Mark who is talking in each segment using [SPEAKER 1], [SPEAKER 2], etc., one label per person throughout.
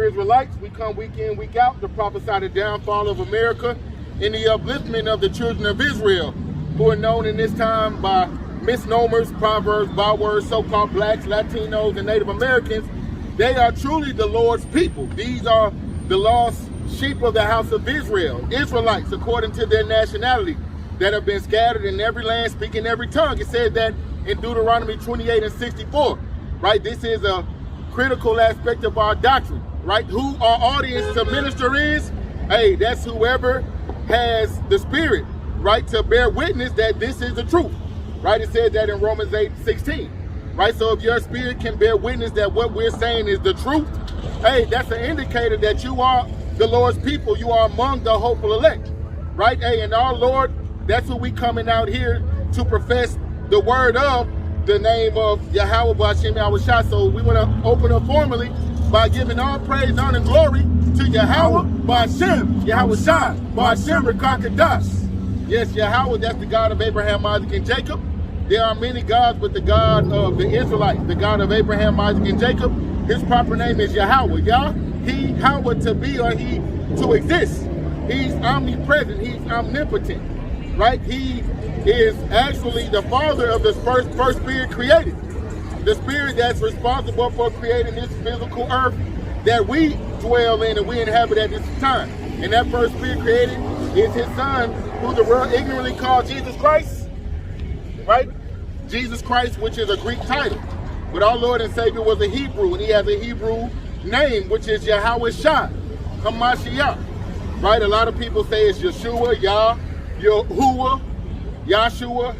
[SPEAKER 1] Israelites. We come week in, week out to prophesy the downfall of America and the upliftment of the children of Israel, who are known in this time by misnomers, proverbs, bywords, so-called blacks, Latinos, and Native Americans. They are truly the Lord's people. These are the lost sheep of the house of Israel, Israelites, according to their nationality, that have been scattered in every land, speaking every tongue. It says that in Deuteronomy 28 and 64, right? This is a critical aspect of our doctrine, right? Who our audience to minister is? Hey, that's whoever has the spirit, right, to bear witness that this is the truth, right? It says that in Romans 8:16, right? So if your spirit can bear witness that what we're saying is the truth, hey, that's an indicator that you are the Lord's people. You are among the hopeful elect, right? Hey, and our Lord, that's what we coming out here to profess the word of the name of Yahweh B'Hashem Yahushua. So we want to open up formally by giving all praise, honor, and glory to Yahweh B'Hashem Yahushua B'Hashem Rekakadas. Yes, Yahweh, that's the God of Abraham, Isaac, and Jacob. There are many gods, but the God of the Israelites, the God of Abraham, Isaac, and Jacob, his proper name is Yahweh. Yah, he, Yahweh, to be, or he to exist. He's omnipresent, he's omnipotent, right? He is actually the father of the first spirit created. The spirit that's responsible for creating this physical earth that we dwell in and we inhabit at this time. And that first spirit created is his son, who the world ignorantly called Jesus Christ, right? Jesus Christ, which is a Greek title. But our Lord and Savior was a Hebrew, and he has a Hebrew name, which is Yahweh Shah, Hamashiach, right? A lot of people say it's Yeshua, Yah, Yahuwah, Yahshua,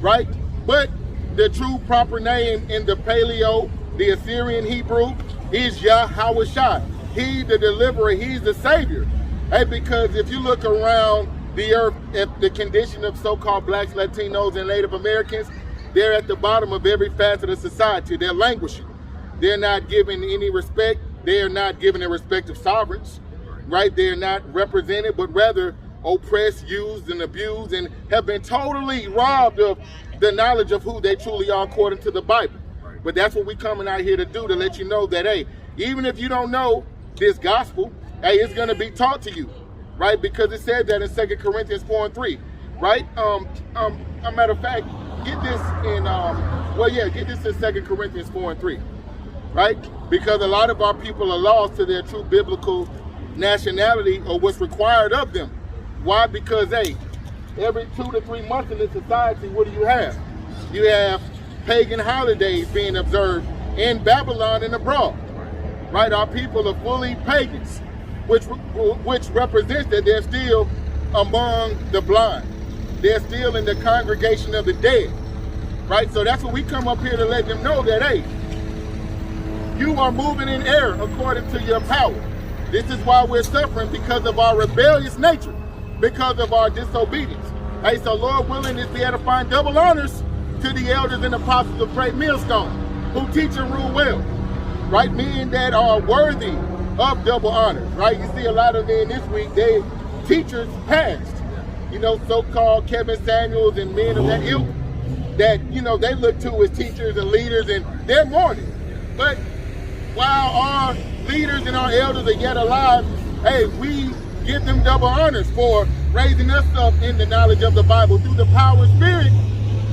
[SPEAKER 1] right? But the true proper name in the Paleo, the Assyrian Hebrew, is Yahweh Shah. He the deliverer, he's the savior. Hey, because if you look around the earth at the condition of so-called blacks, Latinos, and Native Americans, they're at the bottom of every facet of society. They're languishing. They're not given any respect. They're not given the respect of sovereigns, right? They're not represented, but rather oppressed, used, and abused, and have been totally robbed of the knowledge of who they truly are according to the Bible. But that's what we're coming out here to do, to let you know that, hey, even if you don't know this gospel, hey, it's going to be taught to you, right? Because it says that in 2 Corinthians 4 and 3, right? A matter of fact, get this in, get this in 2 Corinthians 4 and 3, right? Because a lot of our people are lost to their true biblical nationality or what's required of them. Why? Because, hey, every 2 to 3 months in this society, what do you have? You have pagan holidays being observed in Babylon and abroad, right? Our people are fully pagans, which represents that they're still among the blind. They're still in the congregation of the dead, right? So that's what we come up here to let them know that, hey, you are moving in error according to your power. This is why we're suffering, because of our rebellious nature, because of our disobedience. Hey, so Lord willing, is we had to find double honors to the elders and apostles of GreatMillStone, who teach and rule well, right? Men that are worthy of double honors, right? You see a lot of men this week, they teachers past, you know, so-called Kevin Samuels and men of that ilk that, you know, they look to as teachers and leaders, and they're mourning. But while our leaders and our elders are yet alive, hey, we give them double honors for raising us up in the knowledge of the Bible through the power and spirit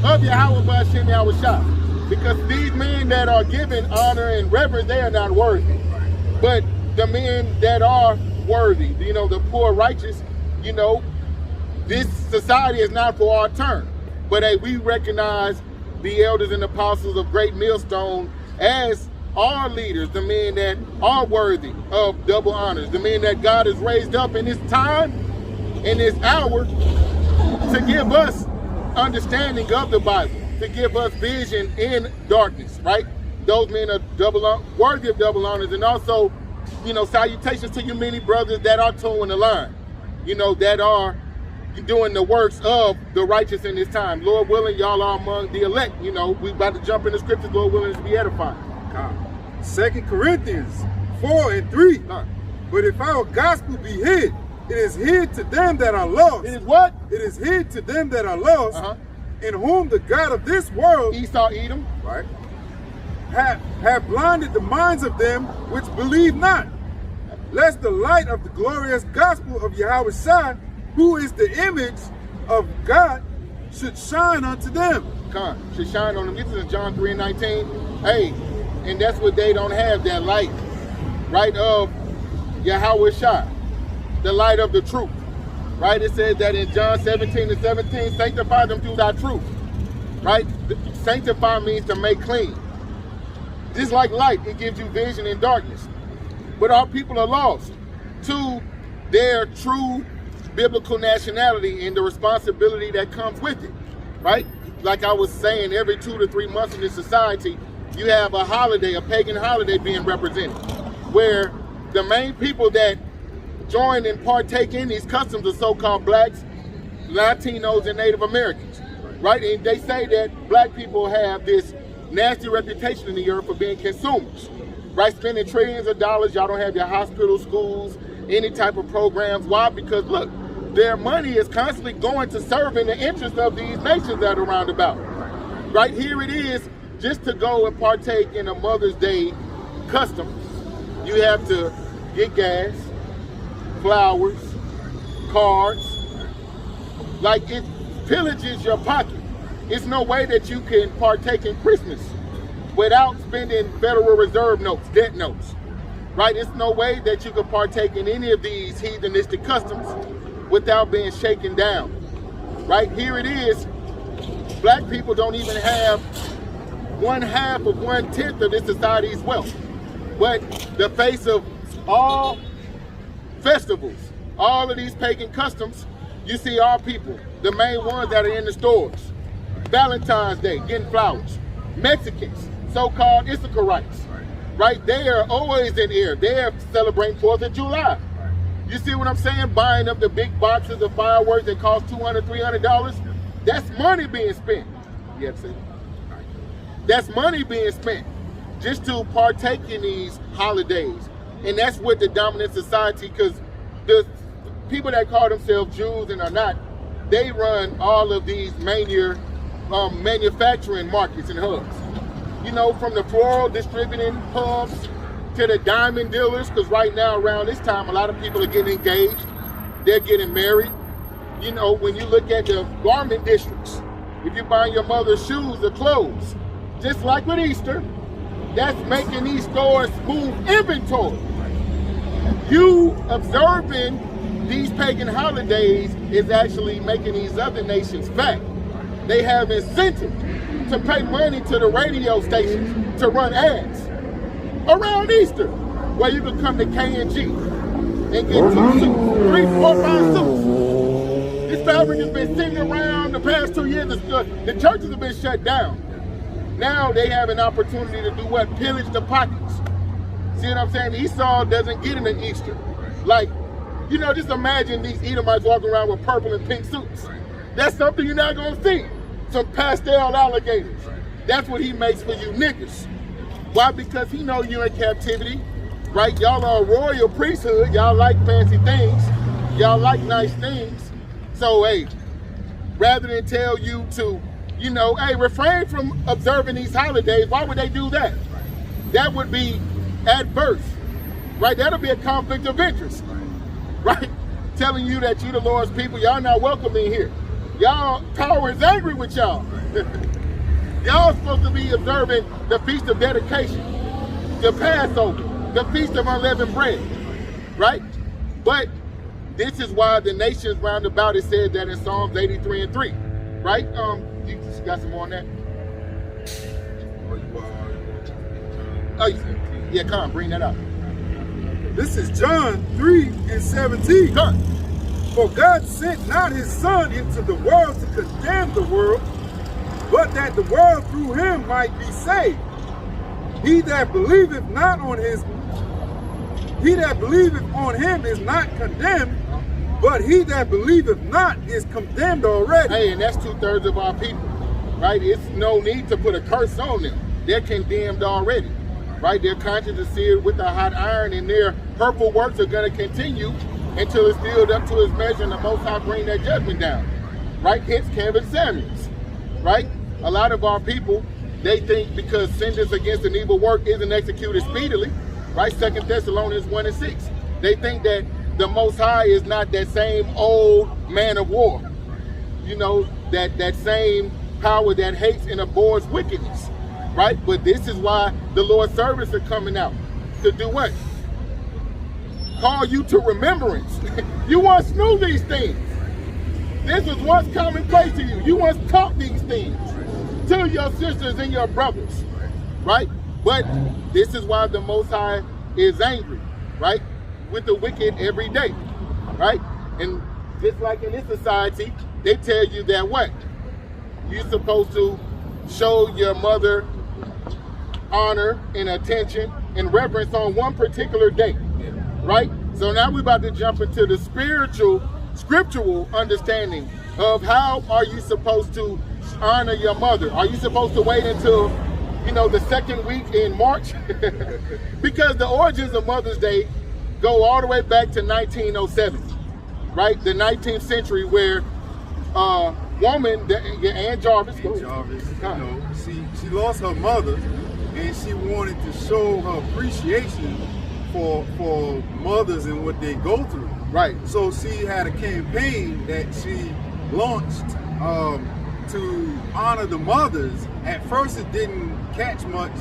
[SPEAKER 1] of Yahweh B'Hashem Yahushua. Because these men that are given honor and reverence, they are not worthy. But the men that are worthy, you know, the poor righteous, you know, this society is not for our turn. But hey, we recognize the elders and apostles of GreatMillStone as our leaders, the men that are worthy of double honors, the men that God has raised up in this time, in this hour, to give us understanding of the Bible, to give us vision in darkness, right? Those men are worthy of double honors. And also, you know, salutations to you many brothers that are towing the line, you know, that are doing the works of the righteous in this time. Lord willing, y'all are among the elect. You know, we about to jump in the scriptures, Lord willing, to be edified.
[SPEAKER 2] 2 Corinthians 4 and 3. But if our gospel be hid, it is hid to them that are lost.
[SPEAKER 1] It is what?
[SPEAKER 2] It is hid to them that are lost, in whom the God of this world,
[SPEAKER 1] Esau, Edom,
[SPEAKER 2] right, have blinded the minds of them which believe not, lest the light of the glorious gospel of Yahweh Shai, who is the image of God, should shine unto them.
[SPEAKER 1] Should shine on them. This is in John 3:19. Hey, and that's what they don't have, that light, right, of Yahweh Shai, the light of the truth, right? It says that in John 17:17, sanctify them through thy truth, right? Sanctify means to make clean. Just like light, it gives you vision in darkness. But our people are lost to their true biblical nationality and the responsibility that comes with it, right? Like I was saying, every 2 to 3 months in this society, you have a holiday, a pagan holiday being represented, where the main people that join and partake in these customs are so-called blacks, Latinos, and Native Americans, right? And they say that black people have this nasty reputation in the earth for being consumers, right? Spending trillions of dollars. Y'all don't have your hospitals, schools, any type of programs. Why? Because look, their money is constantly going to serve in the interest of these nations that are around about. Right here it is, just to go and partake in a Mother's Day custom, you have to get gas, flowers, cards. Like, it pillages your pocket. It's no way that you can partake in Christmas without spending Federal Reserve notes, debt notes, right? It's no way that you can partake in any of these heathenistic customs without being shaken down, right? Here it is, black people don't even have 1/2 of 1/10 of this society's wealth. But the face of all festivals, all of these pagan customs, you see our people, the main ones that are in the stores. Valentine's Day, getting flowers. Mexicans, so-called Issacharites, right? They are always in here. They're celebrating 4th of July. You see what I'm saying? Buying up the big boxes of fireworks that cost $200, $300. That's money being spent. You have to say that? That's money being spent just to partake in these holidays. And that's what the dominant society, because the people that call themselves Jews and are not, they run all of these manufacturing markets and hubs. You know, from the floral distributing hubs to the diamond dealers, because right now around this time, a lot of people are getting engaged. They're getting married. You know, when you look at the garment districts, if you're buying your mother's shoes or clothes, just like with Easter, that's making these stores move inventory. You observing these pagan holidays is actually making these other nations fat. They have incentive to pay money to the radio stations to run ads around Easter, where you can come to K&G and get 2 suits, 3, 4, 5 suits. This fabric has been sitting around the past 2 years. The churches have been shut down. Now they have an opportunity to do what? Pillage the pockets. See what I'm saying? Esau doesn't get an Easter. Like, you know, just imagine these Edomites walking around with purple and pink suits. That's something you're not gonna see. Some pastel alligators. That's what he makes for you niggas. Why? Because he know you're in captivity, right? Y'all are a royal priesthood. Y'all like fancy things. Y'all like nice things. So, hey, rather than tell you to, you know, hey, refrain from observing these holidays, why would they do that? That would be adverse, right? That'll be a conflict of interest, right? Telling you that you the Lord's people, y'all not welcome in here. Y'all, power is angry with y'all. Y'all supposed to be observing the Feast of Dedication, the Passover, the Feast of Unleavened Bread, right? But this is why the nations round about it said that in Psalms 83:3, right? You got some more on that? Oh, yeah, come on, bring that up.
[SPEAKER 2] This is John 3:17.
[SPEAKER 1] Come.
[SPEAKER 2] For God sent not his Son into the world to condemn the world, but that the world through him might be saved. He that believeth on him is not condemned, but he that believeth not is condemned already.
[SPEAKER 1] Hey, and that's 2/3 of our people, right? It's no need to put a curse on them. They're condemned already, right? Their conscience is seared with a hot iron, and their hurtful works are going to continue until it's filled up to his measure and the Most High bring that judgment down, right? Hence Kevin Samuels, right? A lot of our people, they think because sentence against an evil work isn't executed speedily, right? 2 Thessalonians 1:6. They think that the Most High is not that same old man of war. You know, that same power that hates and abhors wickedness, right? But this is why the Lord's servants are coming out to do what? Call you to remembrance. You once knew these things. This was once commonplace to you. You once taught these things to your sisters and your brothers, right? But this is why the Most High is angry, right? With the wicked every day, right? And just like in this society, they tell you that what? You're supposed to show your mother honor and attention and reverence on one particular day, right? So now we're about to jump into the scriptural understanding of how are you supposed to honor your mother. Are you supposed to wait until, you know, the second week in March? Because the origins of Mother's Day go all the way back to 1907, right? The 19th century, where woman, Ann Jarvis,
[SPEAKER 2] you know, she lost her mother, and she wanted to show her appreciation for mothers and what they go through.
[SPEAKER 1] Right.
[SPEAKER 2] So she had a campaign that she launched to honor the mothers. At first, it didn't catch much,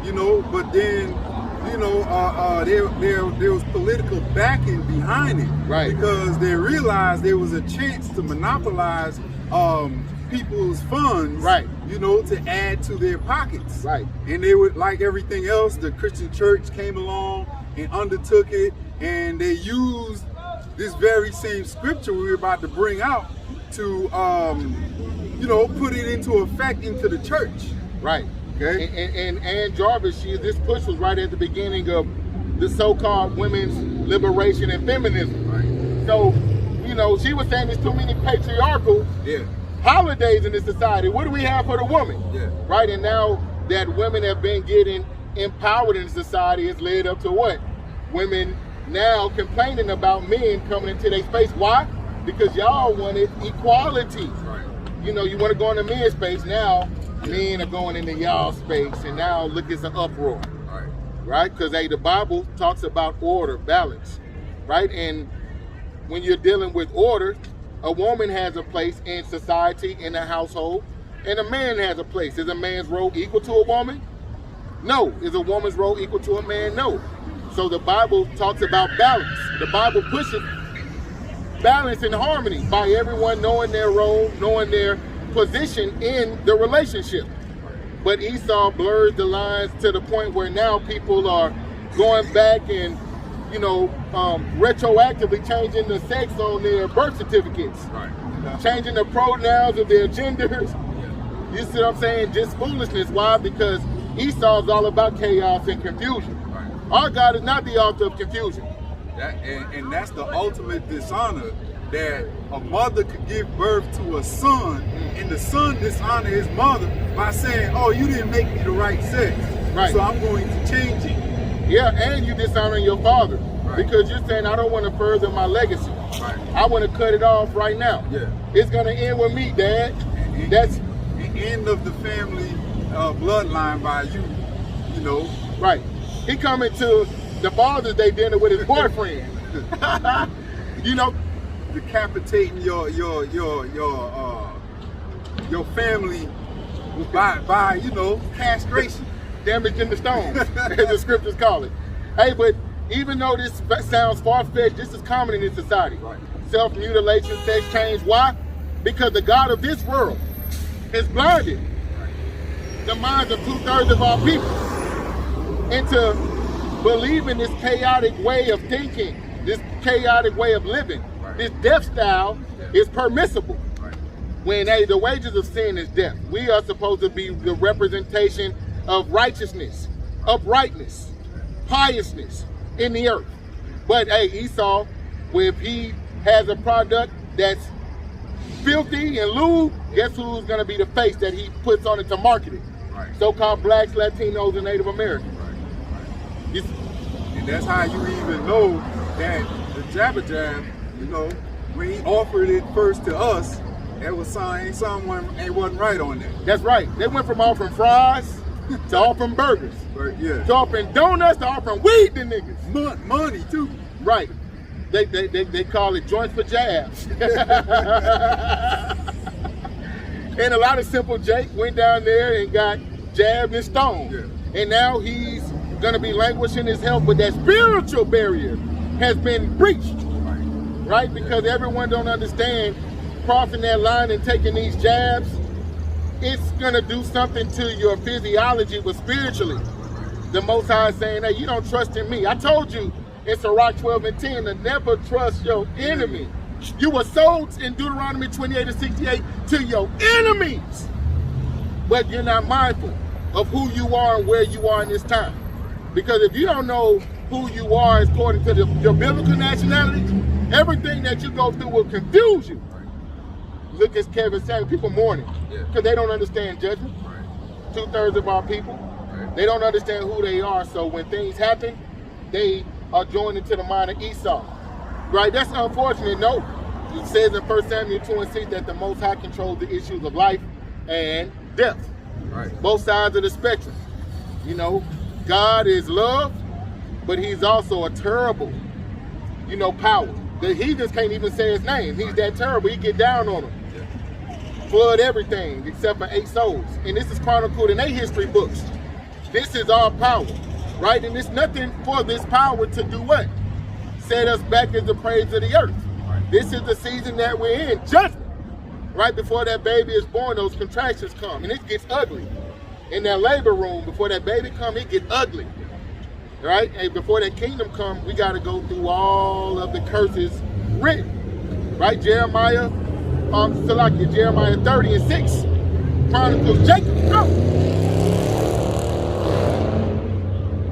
[SPEAKER 2] you know, but then, you know, there was political backing behind it,
[SPEAKER 1] right?
[SPEAKER 2] Because they realized there was a chance to monopolize people's funds,
[SPEAKER 1] right?
[SPEAKER 2] You know, to add to their pockets,
[SPEAKER 1] right?
[SPEAKER 2] And they would, like everything else, the Christian church came along and undertook it, and they used this very same scripture we're about to bring out to, you know, put it into effect into the church,
[SPEAKER 1] right?
[SPEAKER 2] Okay.
[SPEAKER 1] And Ann Jarvis, this push was right at the beginning of the so-called women's liberation and feminism.
[SPEAKER 2] Right.
[SPEAKER 1] So, you know, she was saying there's too many patriarchal holidays in this society. What do we have for the woman?
[SPEAKER 2] Yeah.
[SPEAKER 1] Right. And now that women have been getting empowered in society, it's led up to what? Women now complaining about men coming into their space. Why? Because y'all wanted equality.
[SPEAKER 2] Right.
[SPEAKER 1] You know, you want to go into men's space. Now men are going into y'all space, and now look, it's an uproar. Right? Because hey, the Bible talks about order, balance, right? And when you're dealing with order, a woman has a place in society, in the household, and a man has a place. Is a man's role equal to a woman? No. Is a woman's role equal to a man? No. So the Bible talks about balance. The Bible pushes balance and harmony by everyone knowing their role, knowing their position in the relationship. But Esau blurs the lines to the point where now people are going back and, you know, retroactively changing the sex on their birth certificates, changing the pronouns of their genders. You see what I'm saying? Just foolishness. Why? Because Esau's all about chaos and confusion. Our God is not the author of confusion.
[SPEAKER 2] And that's the ultimate dishonor, that a mother could give birth to a son, and the son dishonor his mother by saying, oh, you didn't make me the right sex, so I'm going to change it.
[SPEAKER 1] Yeah, and you dishonoring your father, because you're saying, I don't want to further my legacy. I want to cut it off right now. It's going to end with me, Dad. That's
[SPEAKER 2] the end of the family bloodline by you, you know.
[SPEAKER 1] Right. He coming to the Father's Day dinner with his boyfriend. You know,
[SPEAKER 2] decapitating your family by you know, castration,
[SPEAKER 1] damaging the stones, as the scriptures call it. Hey, but even though this sounds far-fetched, this is common in this society. Self-mutilation, sex change. Why? Because the God of this world has blinded the minds of 2/3 of our people into believing this chaotic way of thinking, this chaotic way of living. This death style is permissible. When hey, the wages of sin is death. We are supposed to be the representation of righteousness, uprightness, piousness in the earth. But hey, Esau, if he has a product that's filthy and lewd, guess who's going to be the face that he puts on it to market it? So-called blacks, Latinos, and Native Americans.
[SPEAKER 2] And that's how you even know that the Jabba Jab, you know, when he offered it first to us, that was someone wasn't right on that.
[SPEAKER 1] That's right. They went from offering fries to offering burgers, to offering donuts, to offering weed to niggas.
[SPEAKER 2] Money too.
[SPEAKER 1] Right. They call it joints for jabs. And a lot of simple Jake went down there and got jabbed and stoned. Yeah. And now he's going to be languishing his health, but that spiritual barrier has been breached. Right? Because everyone don't understand crossing that line and taking these jabs, it's going to do something to your physiology, but spiritually. The Most High is saying, hey, you don't trust in me. I told you in Sirach 12:10 to never trust your enemy. You were sold in Deuteronomy 28:68 to your enemies. But you're not mindful of who you are and where you are in this time. Because if you don't know who you are according to your biblical nationality, everything that you go through will confuse you. Look at Kevin saying, people mourning because they don't understand judgment. 2/3 of our people, they don't understand who they are. So when things happen, they are joined into the mind of Esau. Right? That's unfortunate. No. It says in 1 Samuel 2:6 that the Most High controls the issues of life and death. Right. Both sides of the spectrum. You know, God is love, but he's also a terrible, power. The heathens can't even say his name. He's that terrible. He get down on them. Flood everything except for 8 souls. And this is chronicled in 8 history books. This is our power. Right? And it's nothing for this power to do what? Set us back as the praise of the earth. This is the season that we're in. Judgment. Right before that baby is born, those contractions come. And it gets ugly. In that labor room, before that baby come, it gets ugly. Right? And before that kingdom come, we got to go through all of the curses written. Right? Jeremiah 30:6 chronicles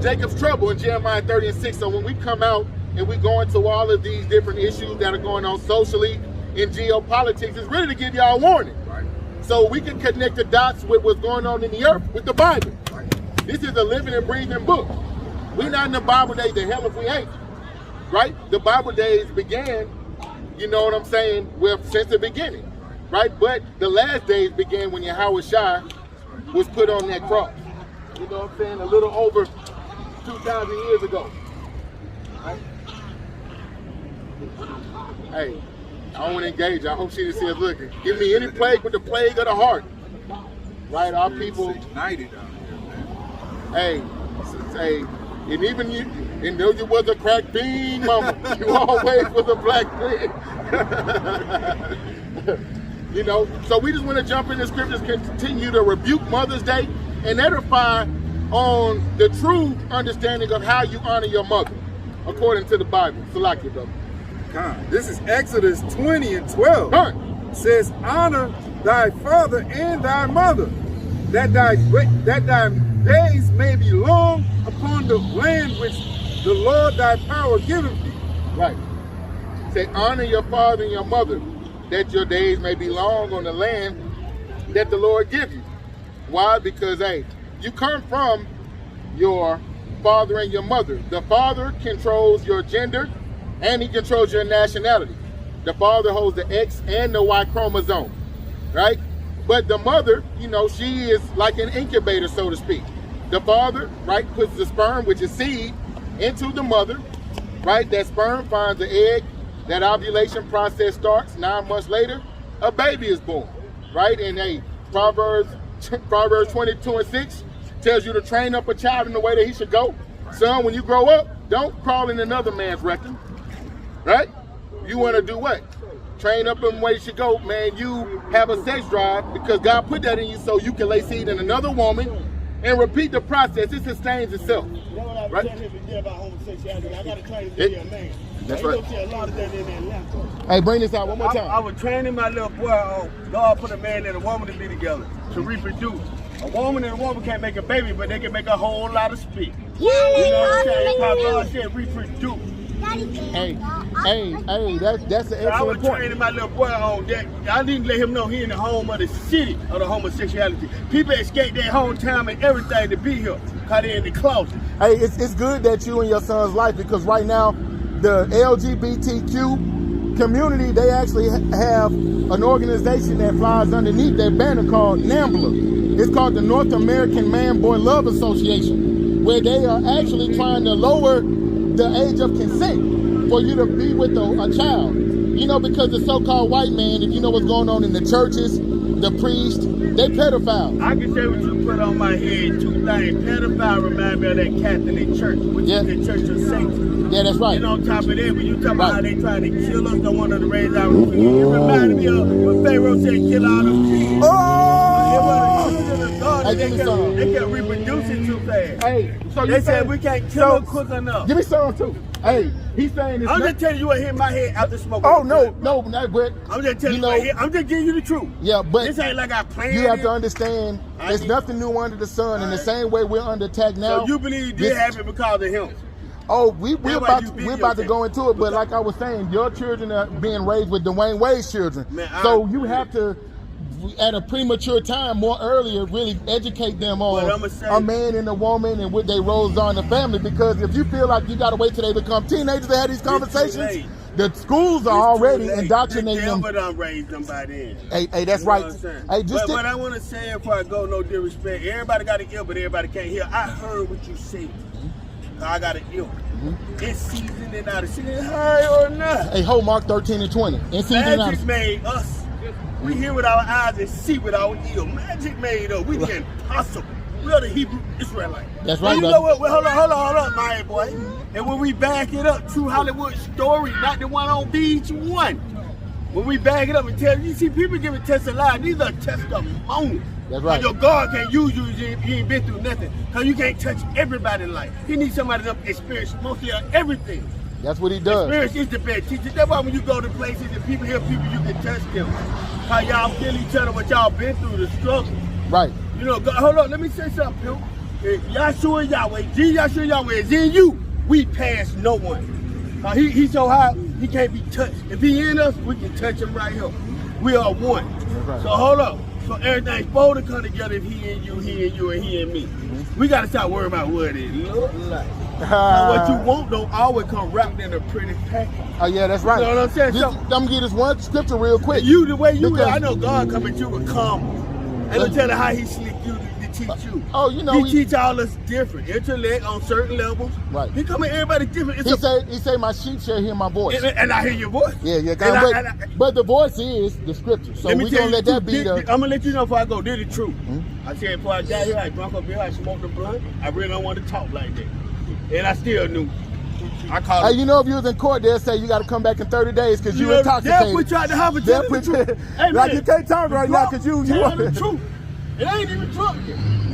[SPEAKER 1] Jacob's trouble in Jeremiah 30:6. So when we come out and we go into all of these different issues that are going on socially in geopolitics, it's really to give y'all a warning. Right. So we can connect the dots with what's going on in the earth with the Bible. Right. This is a living and breathing book. We're not in the Bible days, the hell if we ain't. Right? The Bible days began, you know what I'm saying, since the beginning. Right? But the last days began when Yahweh Shai was put on that cross. You know what I'm saying? A little over 2,000 years ago. Right? Hey, I don't want to engage. I hope she didn't see us looking. Give me any plague with the plague of the heart. Right? Our people. Hey, and even you, and though you was a crack bean, mama, you always was a black pig. So we just want to jump in the scriptures, continue to rebuke Mother's Day, and edify on the true understanding of how you honor your mother, according to the Bible. Salaki, brother.
[SPEAKER 2] This is Exodus 20:12. Says, honor thy father and thy mother, that thy days may be long upon the land which the Lord thy power giveth thee.
[SPEAKER 1] Right. Say, honor your father and your mother, that your days may be long on the land that the Lord give you. Why? Because, hey, you come from your father and your mother. The father controls your gender and he controls your nationality. The father holds the X and the Y chromosome, right? But the mother, she is like an incubator, so to speak. The father, right, puts the sperm, which is seed, into the mother, right? That sperm finds the egg. That ovulation process starts. 9 months later, a baby is born, right? And Proverbs 22:6 tells you to train up a child in the way that he should go. Son, when you grow up, don't crawl in another man's rectum, right? You want to do what? Train up in the way you should go, man. You have a sex drive because God put that in you so you can lay seed in another woman and repeat the process. It sustains itself.
[SPEAKER 3] You know what I was
[SPEAKER 1] right?
[SPEAKER 3] telling you about homosexuality? I got to train to be a man.
[SPEAKER 1] That's
[SPEAKER 3] you
[SPEAKER 1] right.
[SPEAKER 3] don't see a lot of that in Atlanta.
[SPEAKER 1] Hey, bring this out one more time.
[SPEAKER 3] I was training my little boy on God put a man and a woman to be together, to reproduce. A woman and a woman can't make a baby, but they can make a whole lot of spit. You know what I'm saying? How God said reproduce.
[SPEAKER 1] Hey, that's an
[SPEAKER 3] I was
[SPEAKER 1] excellent point.
[SPEAKER 3] training my little boy on that. I didn't let him know he in the home of the city of the homosexuality. People escape their hometown and everything to be here, because they're in the closet.
[SPEAKER 1] Hey, it's good that you and your son's life, because right now, the LGBTQ community, they actually have an organization that flies underneath their banner called NAMBLA. It's called the North American Man-Boy Love Association, where they are actually trying to lower the age of consent for you to be with a child. You know, because the so-called white man, if you know what's going on in the churches, the priests, they pedophiles.
[SPEAKER 3] I can tell what you put on my head, two things. Pedophile remind me of that Catholic church, which is the church of Satan.
[SPEAKER 1] Yeah, that's right.
[SPEAKER 3] And on top of that, when you talk about how they trying to kill us, don't want us to raise our children, it reminded me of when Pharaoh said, kill all them kids.
[SPEAKER 1] Hey, give me some.
[SPEAKER 3] They kept reproducing too fast.
[SPEAKER 1] Hey, so
[SPEAKER 3] they said we can't kill them quick enough.
[SPEAKER 1] Give me some too. Hey, he's saying this.
[SPEAKER 3] I'm just telling you what hit my head after smoking.
[SPEAKER 1] Oh no, but
[SPEAKER 3] I'm just telling you what hit. I'm just giving you the truth.
[SPEAKER 1] Yeah, but
[SPEAKER 3] this ain't like I planned.
[SPEAKER 1] You have to understand, there's nothing new under the sun. In the same way we're under attack now.
[SPEAKER 3] So you believe this happened because of him?
[SPEAKER 1] Oh, we're about to go into it, but like I was saying, your children are being raised with Dwayne Wade's children. Man, so you have to, at a premature time, more earlier, really educate them on a man and a woman and what they roles are in the family. Because if you feel like you got to wait till they become teenagers to have these conversations, the schools are already indoctrinating them.
[SPEAKER 3] But I'm raised them by then.
[SPEAKER 1] Hey, that's right. Hey,
[SPEAKER 3] but what I want to say before I go, no disrespect, everybody got an ear, but everybody can't hear. I heard what you said. I got an ear. It's seasoned and out of season, high or not.
[SPEAKER 1] Hey, hold Mark 13 and 20.
[SPEAKER 3] Magic made us. We hear with our eyes and see with our ear. Magic made us. We the impossible. We are the Hebrew Israelites.
[SPEAKER 1] That's right.
[SPEAKER 3] You know what? Well, hold on, my boy. And when we back it up, true Hollywood story, not the one on VH1. When we back it up and tell you see people giving tests alive, these are testimonies.
[SPEAKER 1] That's right.
[SPEAKER 3] And your God can't use you if you ain't been through nothing. Because you can't touch everybody's life. He needs somebody to experience mostly everything.
[SPEAKER 1] That's what he does.
[SPEAKER 3] Experience is the best teacher. That's why when you go to places and people hear people, you can touch them. How y'all feel each other, what y'all been through, the struggle.
[SPEAKER 1] Right.
[SPEAKER 3] You know, hold on, let me say something, Phil. If Yahshua Yahweh, Yahshua Yahweh is in you, we pass no one. He's so high, he can't be touched. If he in us, we can touch him right here. We are one. Right. So hold up. So everything's supposed to come together if he in you, and he in me. We got to stop worrying about what it look like. What you want don't always come wrapped in a pretty package.
[SPEAKER 1] Oh yeah, that's right.
[SPEAKER 3] You know what I'm saying?
[SPEAKER 1] I'm gonna give this one scripture real quick.
[SPEAKER 3] You, the way you are, I know God coming to you with calm. And I'll tell you how he slick you to teach you.
[SPEAKER 1] Oh, you know,
[SPEAKER 3] he teach all us different. Intellect on certain levels. Right. He come at everybody different. He say my sheep shall hear my voice. And I hear your voice.
[SPEAKER 1] Yeah. But the voice is the scripture. So we gonna let that be the.
[SPEAKER 3] I'm gonna let you know before I go. This is the truth. I said before I got here, I drank up here, I smoked the blunt. I really don't want to talk like that. And I still knew. I call
[SPEAKER 1] you know, if you was in court, they'll say you got to come back in 30 days because you intoxicated.
[SPEAKER 3] They'll put you out the house and tell the truth. Hey,
[SPEAKER 1] like you can't talk right now because you
[SPEAKER 3] tell the truth. It ain't even true.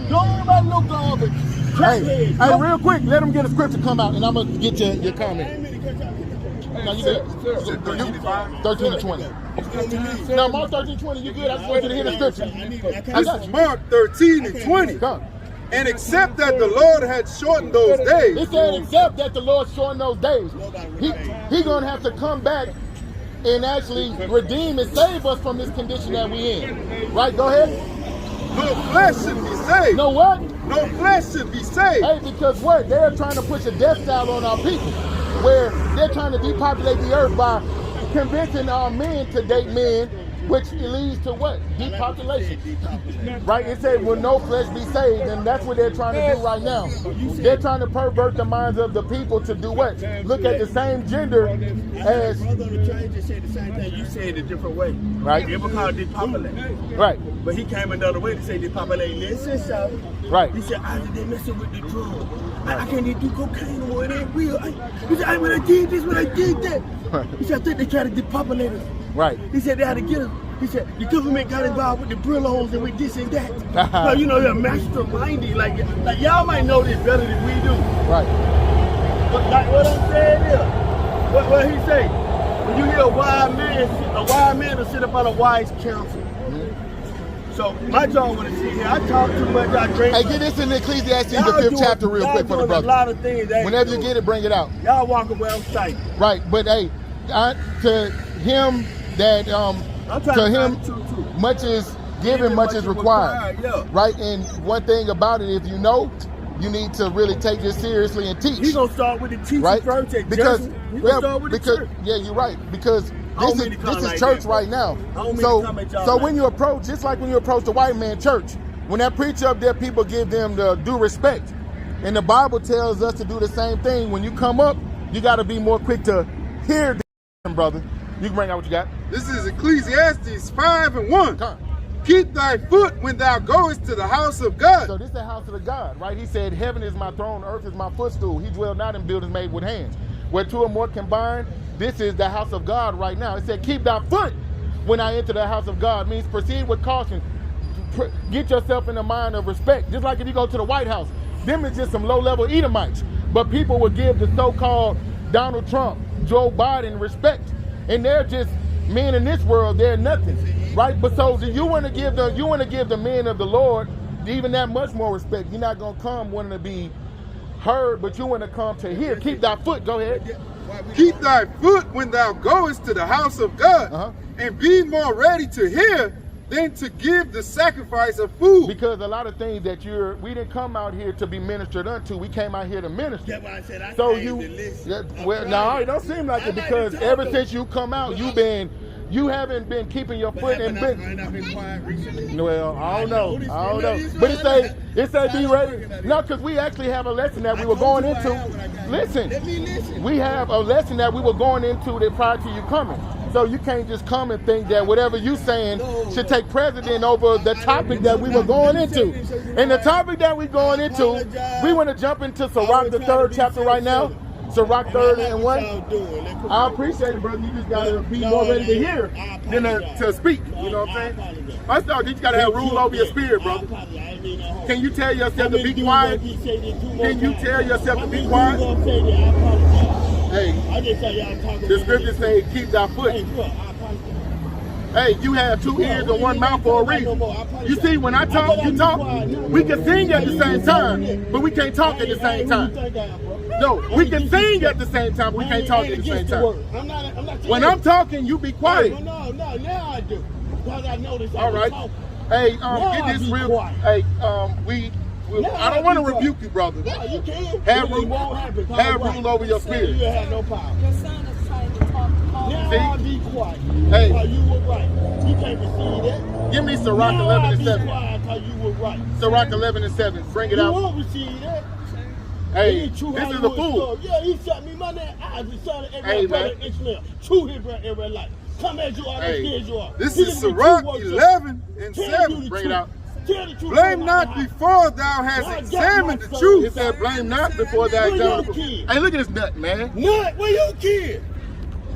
[SPEAKER 3] Don't nobody know garbage.
[SPEAKER 1] Hey, real quick, let them get a scripture come out and I'm going to get your comment. No, you good. 13 and 20. No, Mark 13 and 20, you good. I just want you to hear the scripture.
[SPEAKER 2] This is Mark 13 and 20. Come. And except that the Lord had shortened those days.
[SPEAKER 1] He said, except that the Lord shortened those days. He's going to have to come back and actually redeem and save us from this condition that we in. Right? Go ahead.
[SPEAKER 2] No flesh should be saved.
[SPEAKER 1] No what?
[SPEAKER 2] No flesh should be saved.
[SPEAKER 1] Hey, because what? They're trying to push a death style on our people, where they're trying to depopulate the earth by convincing our men to date men, which leads to what? Depopulation. Right? It said, will no flesh be saved? And that's what they're trying to do right now. They're trying to pervert the minds of the people to do what? Look at the same gender as...
[SPEAKER 3] My brother Train just said the same thing. You said it a different way.
[SPEAKER 1] Right.
[SPEAKER 3] It was called depopulate.
[SPEAKER 1] Right.
[SPEAKER 3] But he came another way to say depopulate. Listen, so.
[SPEAKER 1] Right.
[SPEAKER 3] He said, they messing with the drug. I can't even do cocaine no more. It ain't real. He said, when I did this, when I did that. He said, I think they tried to depopulate us.
[SPEAKER 1] Right.
[SPEAKER 3] He said they had to get us. He said the government got involved with the Brillos and with this and that. So, you know, they're masterminding. Like y'all might know this better than we do.
[SPEAKER 1] Right.
[SPEAKER 3] But like what I'm saying is, what he say? When you hear a wise man will sit up on a wise counsel. So my job want to see here. I talk too much. I drink.
[SPEAKER 1] Hey, get this in Ecclesiastes, the 5th chapter, real quick for the brother.
[SPEAKER 3] A lot of things.
[SPEAKER 1] Whenever you get it, bring it out.
[SPEAKER 3] Y'all walking well sight.
[SPEAKER 1] Right, but hey, to him that much is given, much is required.
[SPEAKER 3] Yeah.
[SPEAKER 1] Right, and one thing about it, if you know, you need to really take this seriously and teach.
[SPEAKER 3] He's gonna start with the teaching
[SPEAKER 1] right?
[SPEAKER 3] first.
[SPEAKER 1] Because
[SPEAKER 3] church.
[SPEAKER 1] Yeah, you're right. Because this is church right now. So when you approach, just like when you approach the white man church, when that preacher up there, people give them the due respect. And the Bible tells us to do the same thing. When you come up, you got to be more quick to hear this, brother. You can bring out what you got.
[SPEAKER 2] This is Ecclesiastes 5:1.
[SPEAKER 1] Come.
[SPEAKER 2] Keep thy foot when thou goest to the house of God.
[SPEAKER 1] So this is the house of the God, right? He said, heaven is my throne, earth is my footstool. He dwell not in buildings made with hands. Where two or more combined, this is the house of God right now. It said, keep thy foot when I enter the house of God. Means proceed with caution. Get yourself in the mind of respect. Just like if you go to the White House, them is just some low-level Edomites. But people would give the so-called Donald Trump, Joe Biden respect. And they're just men in this world, they're nothing. Right? But so do you want to give the men of the Lord even that much more respect? You're not gonna come wanting to be heard, but you want to come to hear. Keep thy foot, go ahead.
[SPEAKER 2] Keep thy foot when thou goest to the house of God, and be more ready to hear than to give the sacrifice of food.
[SPEAKER 1] Because a lot of things that we didn't come out here to be ministered unto. We came out here to minister.
[SPEAKER 3] That's why I said I
[SPEAKER 1] So
[SPEAKER 3] came
[SPEAKER 1] you,
[SPEAKER 3] to listen.
[SPEAKER 1] yeah, well, no, it don't seem like it, because ever since you come out, you haven't been keeping your foot in business.
[SPEAKER 3] I've been quiet recently.
[SPEAKER 1] Well, I don't know. But it say be ready. No, because we actually have a lesson that we were going into. Listen,
[SPEAKER 3] Let me listen.
[SPEAKER 1] we have a lesson that we were going into that prior to you coming. So you can't just come and think that whatever you saying should take precedent over the topic that we were going into. And the topic that we're going into, we want to jump into Sirach, the 3rd chapter right now. Sirach 3rd and 1. I appreciate it, brother. You just got to be more ready to hear than to speak. You know what I'm saying? First off, you got to have rule over your spirit, brother. Can you tell yourself to be quiet? Can you tell yourself to be quiet? Hey, the scriptures say, keep thy foot. Hey, you have 2 ears and 1 mouth for a reason. You see, when I talk, you talk. We can sing at the same time, but we can't talk at the same time. No, we can sing at the same time, but we can't talk at the same time. When I'm talking, you be quiet.
[SPEAKER 3] No, now I do. Because I noticed.
[SPEAKER 1] All right. Hey, get this real. Hey, I don't want to rebuke you, brother.
[SPEAKER 3] No, you can't.
[SPEAKER 1] Have rule over your spirit.
[SPEAKER 3] You have no power.
[SPEAKER 4] Your son is trying to talk.
[SPEAKER 3] Now I'll be quiet.
[SPEAKER 1] Hey.
[SPEAKER 3] Because you were right. You can't receive that.
[SPEAKER 1] Give me Sirach 11 and 7.
[SPEAKER 3] Because you were right.
[SPEAKER 1] Sirach 11 and 7. Bring it
[SPEAKER 3] You
[SPEAKER 1] out.
[SPEAKER 3] won't receive that.
[SPEAKER 1] Hey, this is a fool.
[SPEAKER 3] Yeah, he shot me. My name Isaac, son of
[SPEAKER 1] Hey,
[SPEAKER 3] every brother
[SPEAKER 1] man.
[SPEAKER 3] Ishmael. True Hebrew Israelite. Come as you are, as
[SPEAKER 2] Hey,
[SPEAKER 3] as you are.
[SPEAKER 2] this
[SPEAKER 3] He
[SPEAKER 2] is
[SPEAKER 3] didn't
[SPEAKER 2] Sirach
[SPEAKER 3] do
[SPEAKER 2] 11 and
[SPEAKER 3] Tell you
[SPEAKER 2] 7.
[SPEAKER 3] the
[SPEAKER 1] Bring it
[SPEAKER 3] truth.
[SPEAKER 1] out.
[SPEAKER 3] Tell the truth.
[SPEAKER 2] Blame not before thou hast examined the truth.
[SPEAKER 1] It said, blame not before thou
[SPEAKER 3] Where your
[SPEAKER 1] examine.
[SPEAKER 3] kid?
[SPEAKER 1] Hey, look at this nut, man.
[SPEAKER 3] Nut, where your kid?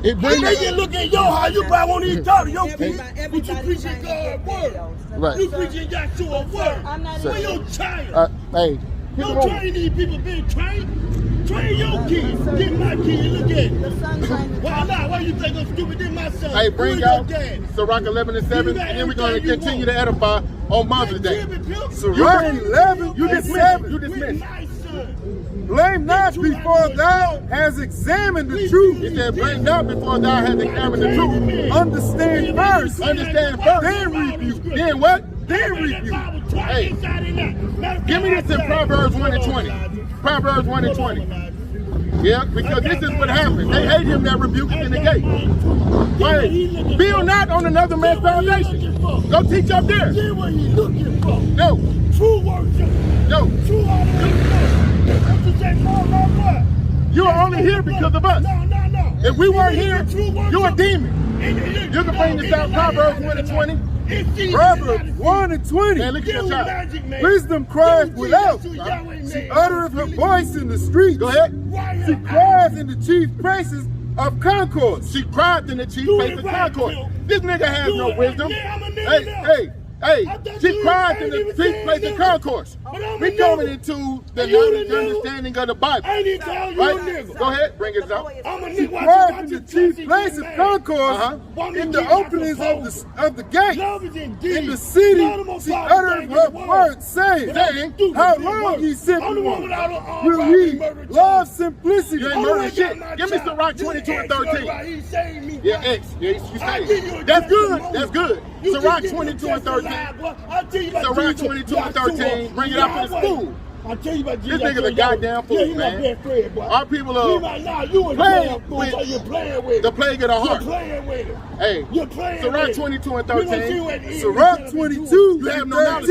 [SPEAKER 1] It
[SPEAKER 3] When
[SPEAKER 1] bring
[SPEAKER 3] they get look at your house, you probably won't even talk to your kid.
[SPEAKER 4] Everybody
[SPEAKER 3] But you preaching God's word.
[SPEAKER 1] Right.
[SPEAKER 3] You preaching Yahshua's word.
[SPEAKER 4] I'm not
[SPEAKER 3] Where
[SPEAKER 4] even-
[SPEAKER 3] your child?
[SPEAKER 1] Hey,
[SPEAKER 3] Don't train these people being trained. Train your kids. Get my kid. Look at it.
[SPEAKER 4] The son trying to
[SPEAKER 3] Why
[SPEAKER 4] talk.
[SPEAKER 3] not? Why you think I'm stupid? This my son.
[SPEAKER 1] Hey, bring
[SPEAKER 3] Who's
[SPEAKER 1] out
[SPEAKER 3] your dad?
[SPEAKER 1] Sirach 11 and 7, and then we're going to continue to edify on Mother's Day.
[SPEAKER 2] Sirach 11
[SPEAKER 1] You
[SPEAKER 2] and
[SPEAKER 1] dismiss.
[SPEAKER 2] 7.
[SPEAKER 1] You dismiss.
[SPEAKER 3] My son.
[SPEAKER 2] Blame not before thou hast examined the truth.
[SPEAKER 1] He said, blame not before thou hast examined the truth.
[SPEAKER 2] Understand first.
[SPEAKER 1] Understand first.
[SPEAKER 2] Then rebuke.
[SPEAKER 1] Then what?
[SPEAKER 2] Then rebuke.
[SPEAKER 1] Hey, give me this in Proverbs 1 and 20. Proverbs 1 and 20. Yeah, because this is what happens. They hate him that rebukes in the gate. Hey, build not on another man's foundation. Go teach up there.
[SPEAKER 3] See what he looking for.
[SPEAKER 1] No,
[SPEAKER 3] True worship.
[SPEAKER 1] no.
[SPEAKER 3] True adoration. What you say, what?
[SPEAKER 1] You are only here because of us.
[SPEAKER 3] No.
[SPEAKER 1] If we weren't here, you're a demon. You can bring this out, Proverbs 1 and 20.
[SPEAKER 2] Proverbs 1 and 20.
[SPEAKER 1] Man, look at your child.
[SPEAKER 2] Wisdom cries without. She uttereth her voice in the streets.
[SPEAKER 1] Go ahead.
[SPEAKER 2] She cries in the chief places of concourse.
[SPEAKER 1] She cried in the chief place of concord. This nigga has no wisdom. Hey, she cried in the chief place of concourse. We coming into the knowledge and understanding of the Bible.
[SPEAKER 3] I ain't tell you a
[SPEAKER 1] Right?
[SPEAKER 3] nigga.
[SPEAKER 1] Go ahead, bring it out.
[SPEAKER 3] I'm a
[SPEAKER 2] She
[SPEAKER 3] nigga.
[SPEAKER 2] cried in the chief place of concourse. In the openings of the gate. In the city, she uttered her words, saying, how long ye simple ones will ye love simplicity?
[SPEAKER 1] You ain't murdered shit. Give me Sirach 22 and 13. Yeah, X. Yeah, you say it. That's good. That's good. Sirach 22 and 13. Sirach 22 and 13. Bring it out for the school.
[SPEAKER 3] I'll tell you about
[SPEAKER 1] This nigga's a goddamn fool, man. Our people are playing with the plague of the heart. Hey, Sirach 22 and 13.
[SPEAKER 2] Sirach 22
[SPEAKER 1] You have
[SPEAKER 2] and
[SPEAKER 1] no knowledge.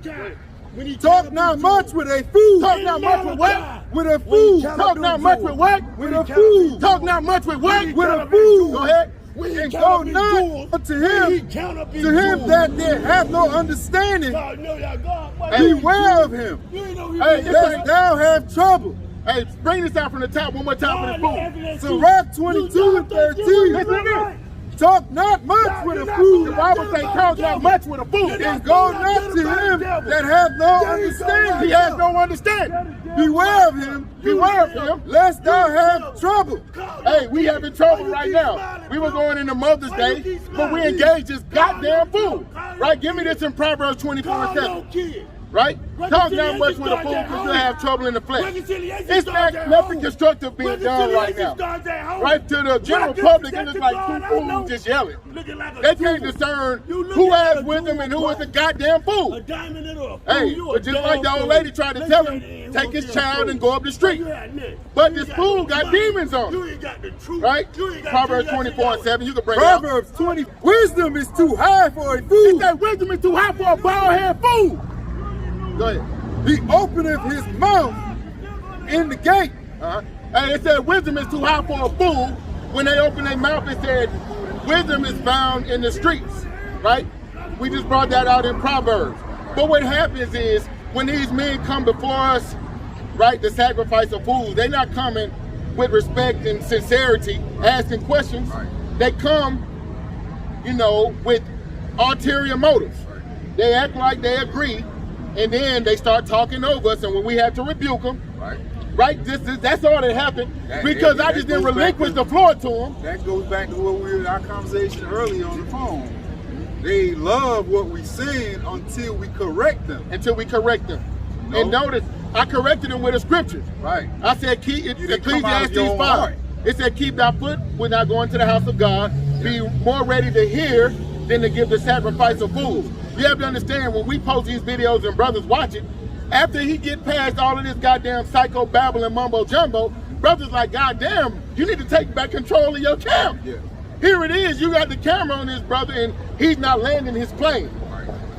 [SPEAKER 2] 13.
[SPEAKER 3] When he
[SPEAKER 2] Talk
[SPEAKER 3] cannot
[SPEAKER 2] not
[SPEAKER 3] be
[SPEAKER 2] much
[SPEAKER 3] told.
[SPEAKER 2] with a fool.
[SPEAKER 1] Talk not much with what?
[SPEAKER 2] With a
[SPEAKER 3] When he
[SPEAKER 2] fool.
[SPEAKER 3] cannot
[SPEAKER 1] Talk
[SPEAKER 3] be
[SPEAKER 1] not much
[SPEAKER 3] told.
[SPEAKER 1] with what?
[SPEAKER 2] With
[SPEAKER 3] When
[SPEAKER 2] a
[SPEAKER 3] he cannot
[SPEAKER 2] fool.
[SPEAKER 3] be
[SPEAKER 1] Talk
[SPEAKER 3] told.
[SPEAKER 1] not much with what?
[SPEAKER 2] With a
[SPEAKER 3] cannot be
[SPEAKER 2] fool.
[SPEAKER 1] Go ahead.
[SPEAKER 3] When he
[SPEAKER 2] And
[SPEAKER 3] cannot
[SPEAKER 2] go
[SPEAKER 3] be
[SPEAKER 2] not
[SPEAKER 3] told.
[SPEAKER 2] unto
[SPEAKER 3] When he
[SPEAKER 2] him,
[SPEAKER 3] cannot be
[SPEAKER 2] to him
[SPEAKER 3] told.
[SPEAKER 2] that hath no understanding.
[SPEAKER 3] God, know that God. Why
[SPEAKER 1] Hey,
[SPEAKER 3] you
[SPEAKER 2] Beware of
[SPEAKER 3] do?
[SPEAKER 2] him,
[SPEAKER 3] You ain't know he
[SPEAKER 1] Hey,
[SPEAKER 3] was
[SPEAKER 1] this
[SPEAKER 2] lest
[SPEAKER 1] ain't-
[SPEAKER 2] thou have trouble.
[SPEAKER 1] Hey, bring this out from the top one more time for the fool.
[SPEAKER 2] Sirach 22 and 13.
[SPEAKER 1] Listen to this.
[SPEAKER 2] Talk not much with a
[SPEAKER 1] The
[SPEAKER 2] fool,
[SPEAKER 1] Bible say talk not much with a fool.
[SPEAKER 2] and go not to him that hath no understanding.
[SPEAKER 1] He has no understanding.
[SPEAKER 2] Beware of him,
[SPEAKER 1] Beware of him.
[SPEAKER 2] lest thou have trouble.
[SPEAKER 1] Hey, we having trouble right now. We were going into Mother's Day, but we engaged this goddamn fool. Right? Give me this in Proverbs 24:7. Right? Talk not much with a fool because you'll have trouble in the flesh. It's nothing constructive being done right now. Right? To the general public, it looks like two fools just yelling. They can't discern who has wisdom and who is a goddamn fool.
[SPEAKER 3] A diamond and a
[SPEAKER 1] Hey,
[SPEAKER 3] fool,
[SPEAKER 1] but just like the old lady tried to tell him, take his child and go up the street. But this fool got demons on
[SPEAKER 3] You
[SPEAKER 1] him.
[SPEAKER 3] ain't got the truth.
[SPEAKER 1] Right?
[SPEAKER 3] You ain't got
[SPEAKER 1] Proverbs
[SPEAKER 3] truth.
[SPEAKER 1] 24:7, you can bring it out.
[SPEAKER 2] Proverbs 20. Wisdom is too high for a
[SPEAKER 1] He
[SPEAKER 2] fool.
[SPEAKER 1] said wisdom is too high for a bald-headed fool. Go ahead.
[SPEAKER 2] He openeth his mouth in the gate.
[SPEAKER 1] Hey, it said wisdom is too high for a fool. When they open their mouth, it said wisdom is found in the streets, right? We just brought that out in Proverbs. But what happens is when these men come before us, right, the sacrifice of fools, they're not coming with respect and sincerity, asking questions. They come, you know, with ulterior motives. They act like they agree, and then they start talking over us, and when we have to rebuke them, right? That's all that happened, because I just didn't relinquish the floor to them.
[SPEAKER 2] That goes back to what we were in our conversation earlier on the phone. They love what we saying until we correct them.
[SPEAKER 1] And notice, I corrected them with a scripture.
[SPEAKER 2] Right.
[SPEAKER 1] I said, keep it,
[SPEAKER 2] You didn't come out of
[SPEAKER 1] Ecclesiastes
[SPEAKER 2] your own
[SPEAKER 1] 5.
[SPEAKER 2] heart.
[SPEAKER 1] It said, keep thy foot when thou going to the house of God. Be more ready to hear than to give the sacrifice of fools. You have to understand, when we post these videos and brothers watch it, after he get past all of this goddamn psycho babble and mumbo jumbo, brothers like, goddamn, you need to take back control of your camp.
[SPEAKER 2] Yeah.
[SPEAKER 1] Here it is, you got the camera on this brother and he's not landing his plane.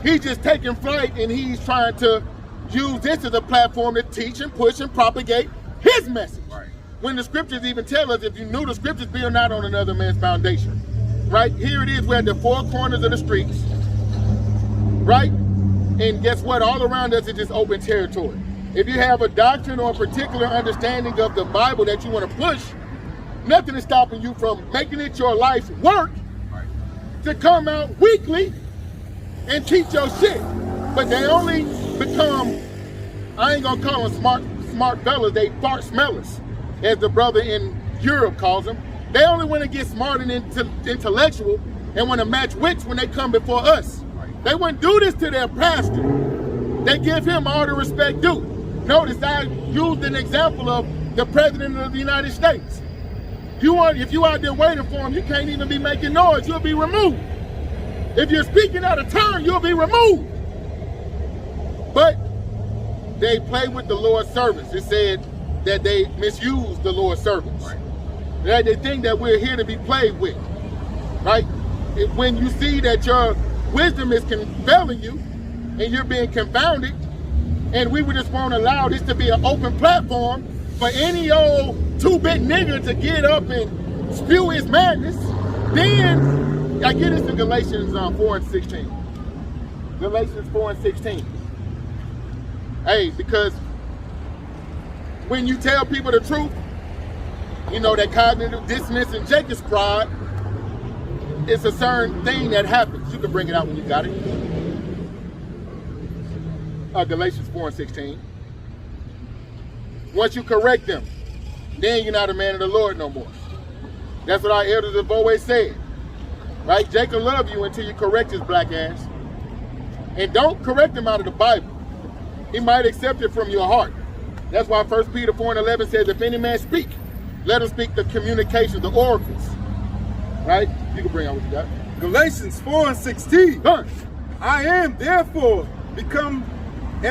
[SPEAKER 1] He's just taking flight and he's trying to use this as a platform to teach and push and propagate his message. When the scriptures even tell us, if you knew the scriptures, build not on another man's foundation. Right? Here it is, we're at the four corners of the streets. Right? And guess what? All around us is just open territory. If you have a doctrine or a particular understanding of the Bible that you want to push, nothing is stopping you from making it your life's work to come out weekly and teach your shit. But they only become, I ain't gonna call them smart fellas, they fart smellers, as the brother in Europe calls them. They only want to get smart and intellectual and want to match wits when they come before us. They wouldn't do this to their pastor. They give him all the respect due. Notice I used an example of the President of the United States. If you out there waiting for him, you can't even be making noise, you'll be removed. If you're speaking out of turn, you'll be removed. But they play with the Lord's servants. It said that they misuse the Lord's servants. Right? They think that we're here to be played with. Right? When you see that your wisdom is compelling you and you're being confounded, and we would just want to allow this to be an open platform for any old two-bit nigger to get up and spew his madness, then I get this in Galatians 4 and 16. Galatians 4 and 16. Hey, because when you tell people the truth, you know, that cognitive dissonance and Jacob's pride, it's a certain thing that happens. You can bring it out when you got it. Galatians 4 and 16. Once you correct them, then you're not a man of the Lord no more. That's what our elders have always said. Right? Jacob love you until you correct his black ass. And don't correct him out of the Bible. He might accept it from your heart. That's why 1 Peter 4 and 11 says, if any man speak, let him speak the communications, the oracles. Right? You can bring out what you got.
[SPEAKER 2] Galatians 4 and 16.
[SPEAKER 1] Done.
[SPEAKER 2] Am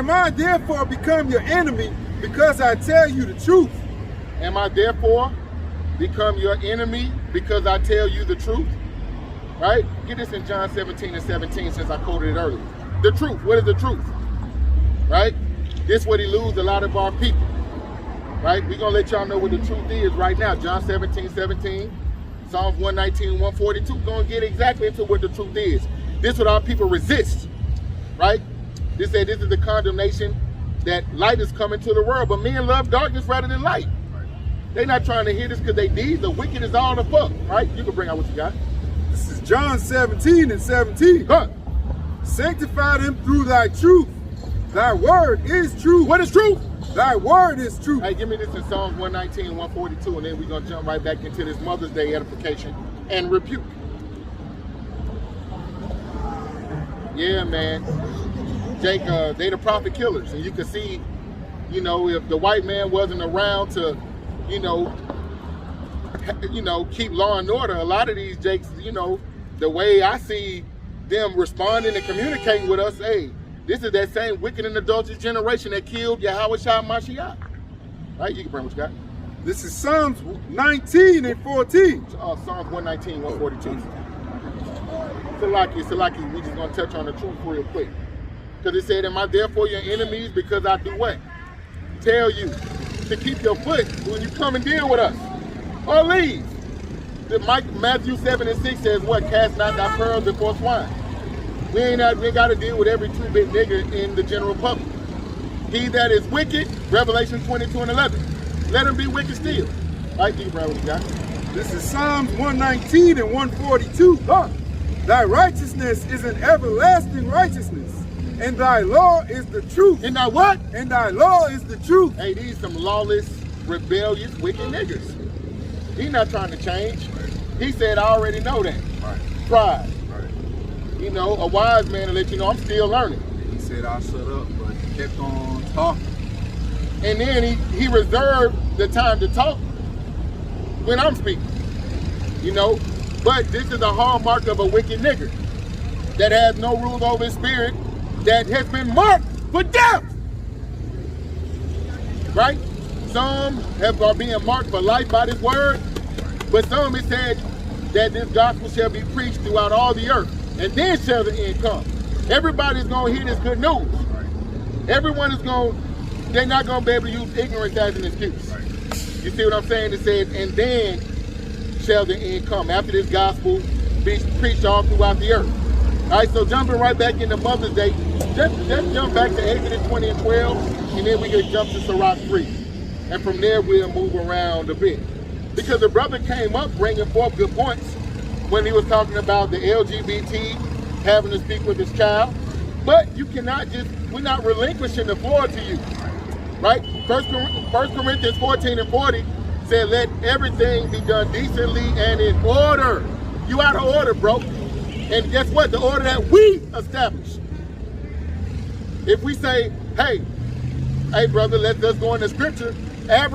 [SPEAKER 2] I therefore become your enemy because I tell you the truth?
[SPEAKER 1] Am I therefore become your enemy because I tell you the truth? Right? Get this in John 17 and 17 since I quoted it earlier. The truth. What is the truth? right? This is what he lose a lot of our people, right? We're going to let y'all know what the truth is right now. John 17:17, Psalms 119, 142. Going to get exactly into what the truth is. This is what our people resist, right? This said this is the condemnation that light is coming to the world, but men love darkness rather than light. They're not trying to hear this because they deeds. The wicked is all the fuck, right? You can bring out what you got.
[SPEAKER 2] This is John 17:17.
[SPEAKER 1] Huh.
[SPEAKER 2] Sanctify them through thy truth. Thy word is truth.
[SPEAKER 1] What is truth?
[SPEAKER 2] Thy word is truth.
[SPEAKER 1] Hey, give me this in Psalms 119, 142, and then we're going to jump right back into this Mother's Day edification and rebuke. Yeah, man. Jake, they the prophet killers, and you can see, you know, if the white man wasn't around to, you know, keep law and order, a lot of these Jakes, you know, the way I see them responding and communicating with us, hey, this is that same wicked and adulterous generation that killed Yahweh Shah Mashiach. Right? You can bring what you got.
[SPEAKER 2] This is Psalms 19:14.
[SPEAKER 1] Psalms 119, 142. Salaki, we just gonna touch on the truth real quick. Because it said, am I therefore your enemies because I do what? Tell you to keep your foot when you come and deal with us. Or leave. Matthew 7:6 says what? Cast not thy pearls before swine. We got to deal with every two-bit nigger in the general public. He that is wicked, Revelation 22:11. Let him be wicked still. Right, you bro, what you got?
[SPEAKER 2] This is Psalms 119 and 142.
[SPEAKER 1] Huh.
[SPEAKER 2] Thy righteousness is an everlasting righteousness, and thy law is the truth.
[SPEAKER 1] And now what?
[SPEAKER 2] And thy law is the truth.
[SPEAKER 1] Hey, these some lawless, rebellious, wicked niggers. He not trying to change. He said, I already know that.
[SPEAKER 2] Right.
[SPEAKER 1] Pride.
[SPEAKER 2] Right.
[SPEAKER 1] You know, a wise man to let you know I'm still learning.
[SPEAKER 2] He said, I'll shut up, but he kept on talking.
[SPEAKER 1] And then he reserved the time to talk when I'm speaking. You know, but this is a hallmark of a wicked nigger that has no rule over his spirit, that has been marked for death. Right? Some are being marked for life by this word, but some it said that this gospel shall be preached throughout all the earth, and then shall the end come. Everybody's going to hear this good news. Everyone is going, they're not going to be able to use ignorance as an excuse. You see what I'm saying? It said, and then shall the end come. After this gospel be preached all throughout the earth. All right, so jumping right back into Mother's Day, just jump back to Exodus 20 and 12, and then we can jump to Sirach 3. And from there, we'll move around a bit. Because the brother came up bringing forth good points when he was talking about the LGBT having to speak with his child. But you cannot just, we're not relinquishing the floor to you, right? First Corinthians 14 and 40 said, let everything be done decently and in order. You out of order, bro. And guess what? The order that we establish. If we say, hey brother, let's go in the scripture, have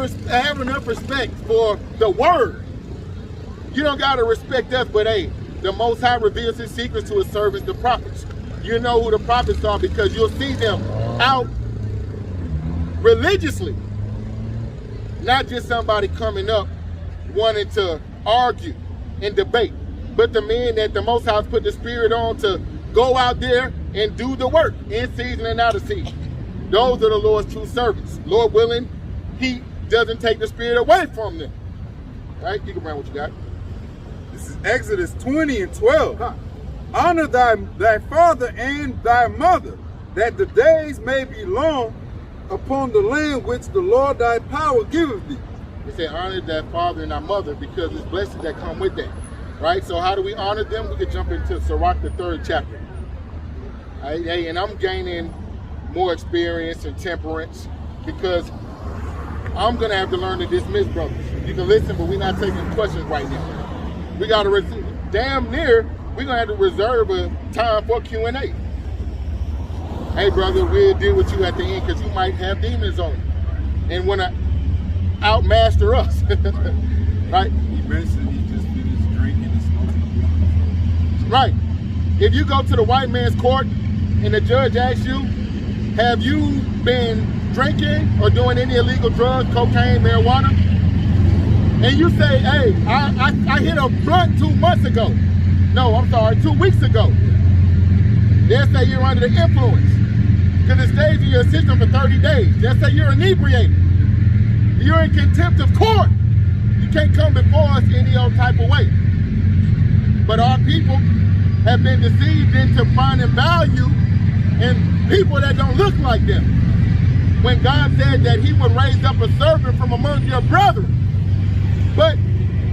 [SPEAKER 1] enough respect for the word. You don't got to respect us, but hey, the Most High reveals his secrets to his servants, the prophets. You know who the prophets are because you'll see them out religiously. Not just somebody coming up wanting to argue and debate, but the men that the Most High put the Spirit on to go out there and do the work in season and out of season. Those are the Lord's true servants. Lord willing, he doesn't take the Spirit away from them. All right, you can bring what you got.
[SPEAKER 2] This is Exodus 20 and 12. Huh. Honor thy father and thy mother, that the days may be long upon the land which the Lord thy power giveth thee.
[SPEAKER 1] He said, honor thy father and thy mother because there's blessings that come with that. Right? So how do we honor them? We could jump into Sirach, the 3rd chapter. Right? Hey, and I'm gaining more experience and temperance because I'm going to have to learn to dismiss brothers. You can listen, but we're not taking questions right now. We got to, damn near, we're going to have to reserve a time for Q&A. Hey, brother, we'll deal with you at the end because you might have demons on you and want to outmaster us. Right?
[SPEAKER 2] He mentioned he just finished drinking and smoking.
[SPEAKER 1] Right. If you go to the white man's court and the judge asks you, have you been drinking or doing any illegal drugs, cocaine, marijuana? And you say, hey, I hit a blunt 2 months ago. No, I'm sorry, 2 weeks ago. They'll say you're under the influence. Because it stays in your system for 30 days. Just say you're inebriated. You're in contempt of court. You can't come before us any old type of way. But our people have been deceived into finding value in people that don't look like them. When God said that he would raise up a servant from among your brethren. But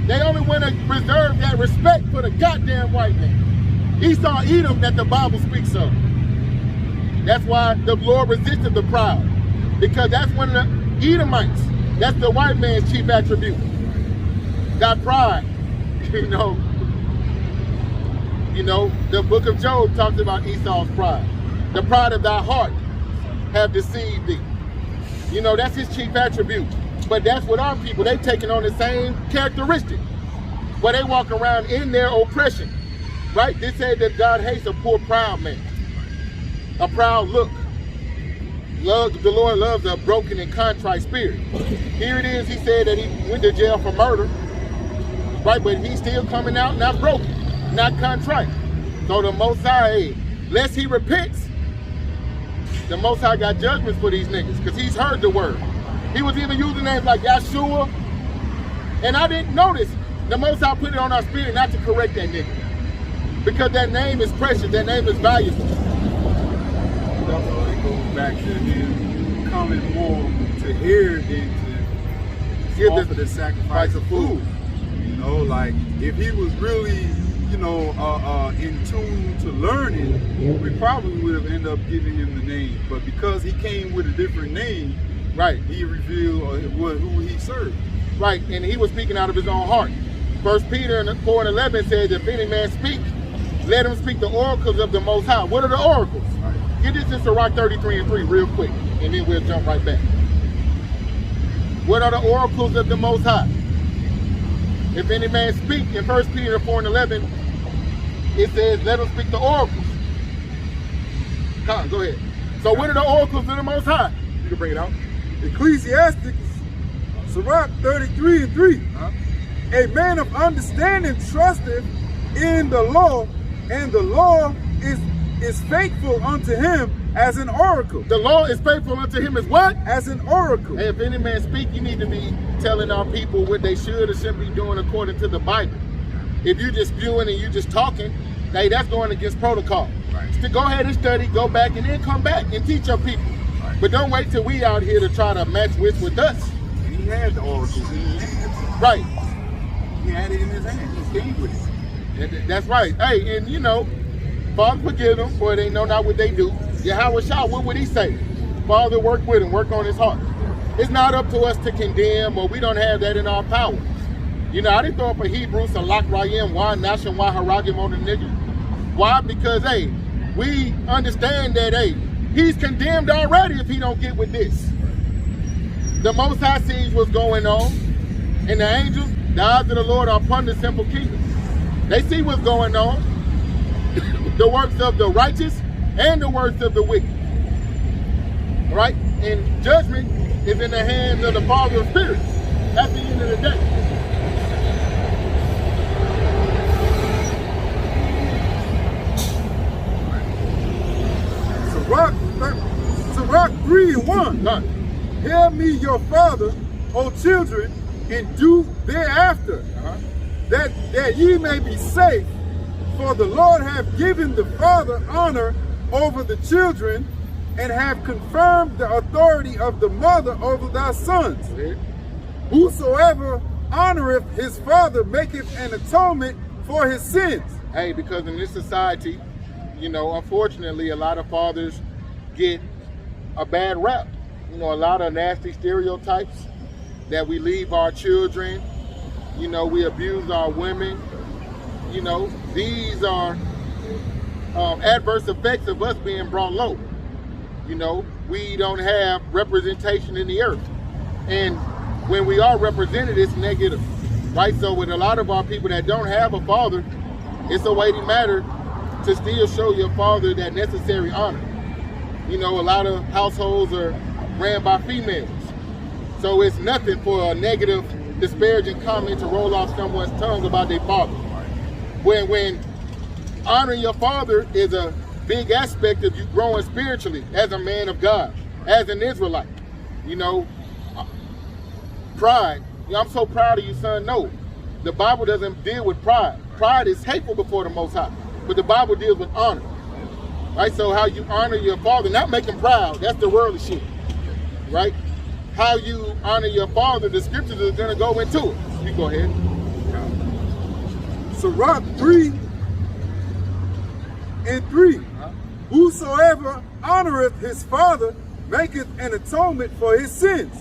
[SPEAKER 1] they only want to reserve that respect for the goddamn white man. Esau, Edom that the Bible speaks of. That's why the Lord resisted the proud. Because that's one of the Edomites. That's the white man's chief attribute. Got pride. You know, the book of Job talks about Esau's pride. The pride of thy heart have deceived thee. You know, that's his chief attribute. But that's what our people, they've taken on the same characteristic. Where they walk around in their oppression. Right? They say that God hates a poor proud man. A proud look. The Lord loves a broken and contrite spirit. Here it is, he said that he went to jail for murder. Right? But he's still coming out not broken, not contrite. So the Most High, lest he repents, the Most High got judgments for these niggas because he's heard the word. He was even using names like Yahshua. And I didn't notice. The Most High put it on our spirit not to correct that nigga. Because that name is precious. That name is valuable.
[SPEAKER 2] It goes back to him coming more to hear than to offer the sacrifice of food. You know, like if he was really, you know, in tune to learning, we probably would have ended up giving him the name. But because he came with a different name, right, he revealed who he served.
[SPEAKER 1] Right, and he was speaking out of his own heart. 1 Peter 4:11 says, if any man speak, let him speak the oracles of the Most High. What are the oracles? Right. Get this in Sirach 33:3 real quick, and then we'll jump right back. What are the oracles of the Most High? If any man speak, in 1 Peter 4:11, it says, let him speak the oracles. Come on, go ahead. So what are the oracles of the Most High? You can bring it out.
[SPEAKER 2] Ecclesiastes, Sirach 33:3. A man of understanding trusteth in the law, and the law is faithful unto him as an oracle.
[SPEAKER 1] The law is faithful unto him as what?
[SPEAKER 2] As an oracle.
[SPEAKER 1] Hey, if any man speak, you need to be telling our people what they should or shouldn't be doing according to the Bible. If you're just spewing and you're just talking, hey, that's going against protocol. Right. So go ahead and study, go back, and then come back and teach your people. Right. But don't wait till we out here to try to match wits with us.
[SPEAKER 2] And he had the oracles in his hand.
[SPEAKER 1] Right.
[SPEAKER 2] He had it in his hand. He stayed with it.
[SPEAKER 1] That's right. Hey, and you know, Father forgive them, for they know not what they do. Yahweh Shah, what would he say? Father, work with him, work on his heart. It's not up to us to condemn, or we don't have that in our power. You know, I didn't throw up a Hebrew, Salak Rayim, why Nashon, why Haragim on the nigga. Why? Because, hey, we understand that, hey, he's condemned already if he don't get with this. The Most High sees what's going on, and the angels, the eyes of the Lord are upon the simple kingdom. They see what's going on, the works of the righteous and the works of the wicked. Right? And judgment is in the hands of the Father of spirits at the end of the day.
[SPEAKER 2] Sirach 3:1. Hear me, your father, O children, and do thereafter, that ye may be safe. For the Lord hath given the father honor over the children, and have confirmed the authority of the mother over thy sons. Whosoever honoreth his father maketh an atonement for his sins.
[SPEAKER 1] Hey, because in this society, you know, unfortunately, a lot of fathers get a bad rap. You know, a lot of nasty stereotypes that we leave our children. You know, we abuse our women. You know, these are adverse effects of us being brought low. You know, we don't have representation in the earth. And when we are represented, it's negative, right? So with a lot of our people that don't have a father, it's a weighty matter to still show your father that necessary honor. You know, a lot of households are ran by females. So it's nothing for a negative, disparaging comment to roll off someone's tongue about their father. When honoring your father is a big aspect of you growing spiritually as a man of God, as an Israelite. You know, pride. You know, I'm so proud of you, son. No, the Bible doesn't deal with pride. Pride is hateful before the Most High, but the Bible deals with honor. Right? So how you honor your father, not make him proud, that's the worldly shit. Right? How you honor your father, the scriptures are going to go into it. You go ahead.
[SPEAKER 2] Sirach 3:3. Whosoever honoreth his father maketh an atonement for his sins.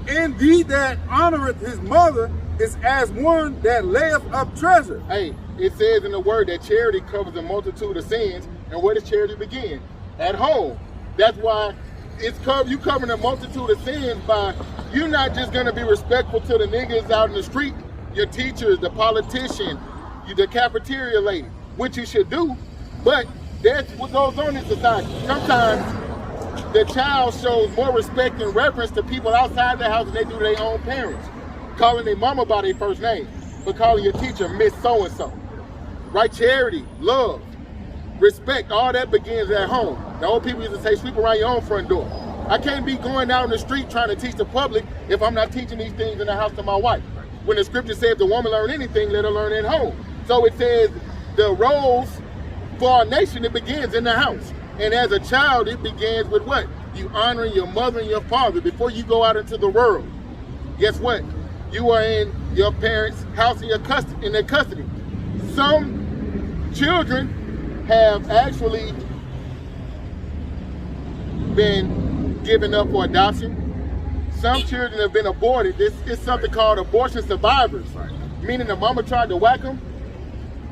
[SPEAKER 2] And he that honoreth his mother is as one that layeth up treasure.
[SPEAKER 1] Hey, it says in the word that charity covers a multitude of sins. And where does charity begin? At home. That's why you covering a multitude of sins by, you're not just going to be respectful to the niggas out in the street, your teachers, the politician, the cafeteria lady, which you should do, but that's what goes on in society. Sometimes the child shows more respect and reverence to people outside the house than they do to their own parents. Calling their mama by their first name, but calling your teacher Miss So-and-so. Right? Charity, love, respect, all that begins at home. The old people used to say, sweep around your own front door. I can't be going out in the street trying to teach the public if I'm not teaching these things in the house to my wife. When the scripture says if the woman learn anything, let her learn at home. So it says the roles for our nation, it begins in the house. And as a child, it begins with what? You honoring your mother and your father before you go out into the world. Guess what? You are in your parents' house in their custody. Some children have actually been given up for adoption. Some children have been aborted. This is something called abortion survivors, meaning the mama tried to whack them,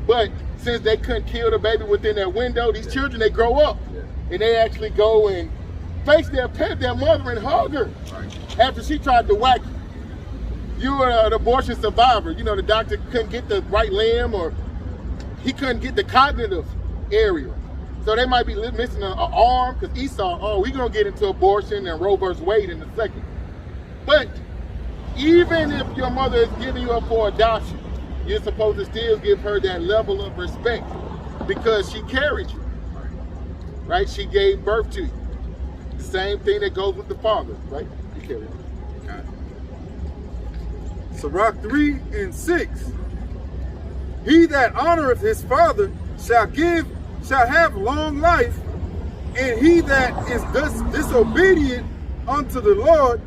[SPEAKER 1] but since they couldn't kill the baby within their window, these children, they grow up and they actually go and face their mother and hug her after she tried to whack you. You were an abortion survivor. You know, the doctor couldn't get the right limb or he couldn't get the cognitive area. So they might be missing an arm because Esau, we're going to get into abortion and Roe versus Wade in a second. But even if your mother is giving you up for adoption, you're supposed to still give her that level of respect because she carried you, right? She gave birth to you. The same thing that goes with the father, right? You carry it.
[SPEAKER 2] Okay. Sirach 3:6. He that honoreth his father shall have long life, and he that is thus disobedient unto the Lord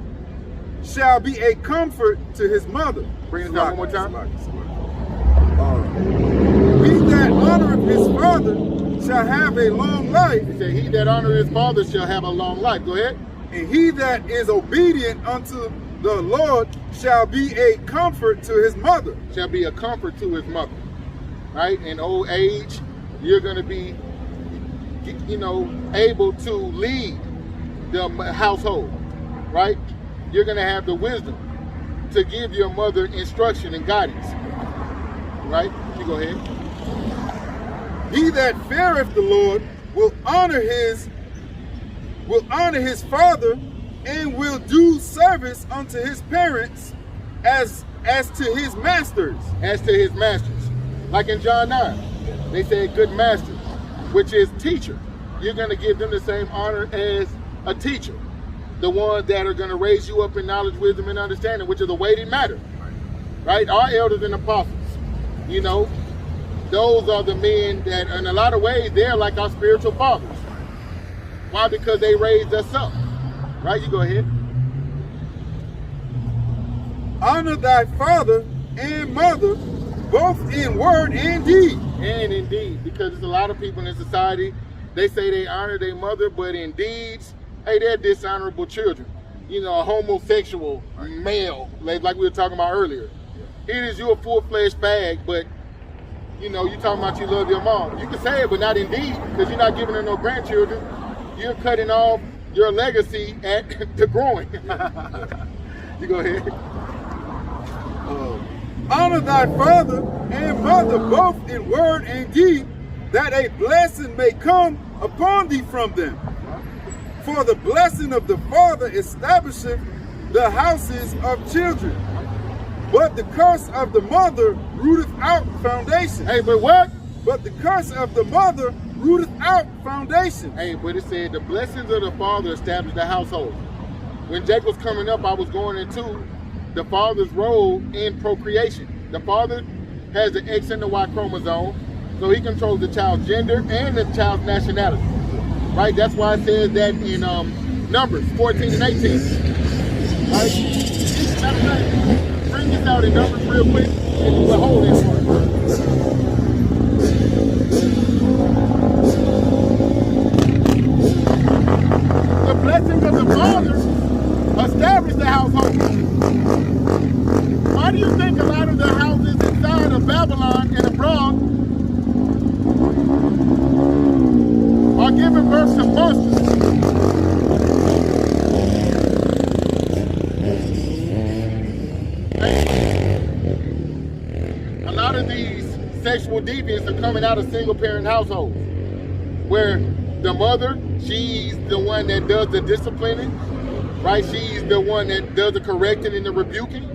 [SPEAKER 2] shall be a comfort to his mother.
[SPEAKER 1] Bring it down one more time.
[SPEAKER 2] He that honoreth his father shall have a long life.
[SPEAKER 1] He said, he that honoreth his father shall have a long life. Go ahead.
[SPEAKER 2] And he that is obedient unto the Lord shall be a comfort to his mother.
[SPEAKER 1] Shall be a comfort to his mother. Right? In old age, you're going to be, able to lead the household. Right? You're going to have the wisdom to give your mother instruction and guidance. Right? You go ahead.
[SPEAKER 2] He that feareth the Lord will honor his father and will do service unto his parents as to his masters.
[SPEAKER 1] As to his masters. Like in John 9, they say good master, which is teacher. You're going to give them the same honor as a teacher. The ones that are going to raise you up in knowledge, wisdom, and understanding, which is a weighty matter. Right? Our elders and apostles. Those are the men that, in a lot of ways, they're like our spiritual fathers. Why? Because they raised us up. Right? You go ahead.
[SPEAKER 2] Honor thy father and mother, both in word and deed.
[SPEAKER 1] And in deed, because there's a lot of people in society, they say they honor their mother, but in deeds, hey, they're dishonorable children. A homosexual male, like we were talking about earlier. Here it is, you're a full-fledged fag, but you talking about you love your mom. You can say it, but not in deed, because you're not giving her no grandchildren. You're cutting off your legacy at the growing. You go ahead.
[SPEAKER 2] Honor thy father and mother both in word and deed, that a blessing may come upon thee from them. For the blessing of the father establisheth the houses of children, but the curse of the mother rooteth out foundation.
[SPEAKER 1] Hey, but what?
[SPEAKER 2] But the curse of the mother rooteth out foundations.
[SPEAKER 1] Hey, but it said the blessings of the father established the household. When Jake was coming up, I was going into the father's role in procreation. The father has the X and the Y chromosome, so he controls the child's gender and the child's nationality. Right? That's why it says that in Numbers 14 and 18. Right? Matter of fact, bring this out in Numbers real quick and we'll hold this one. The blessings of the father established the household. Why do you think a lot of the houses inside of Babylon and abroad are giving birth to monsters? A lot of these sexual deviants are coming out of single parent households where the mother, she's the one that does the disciplining, right? She's the one that does the correcting and the rebuking.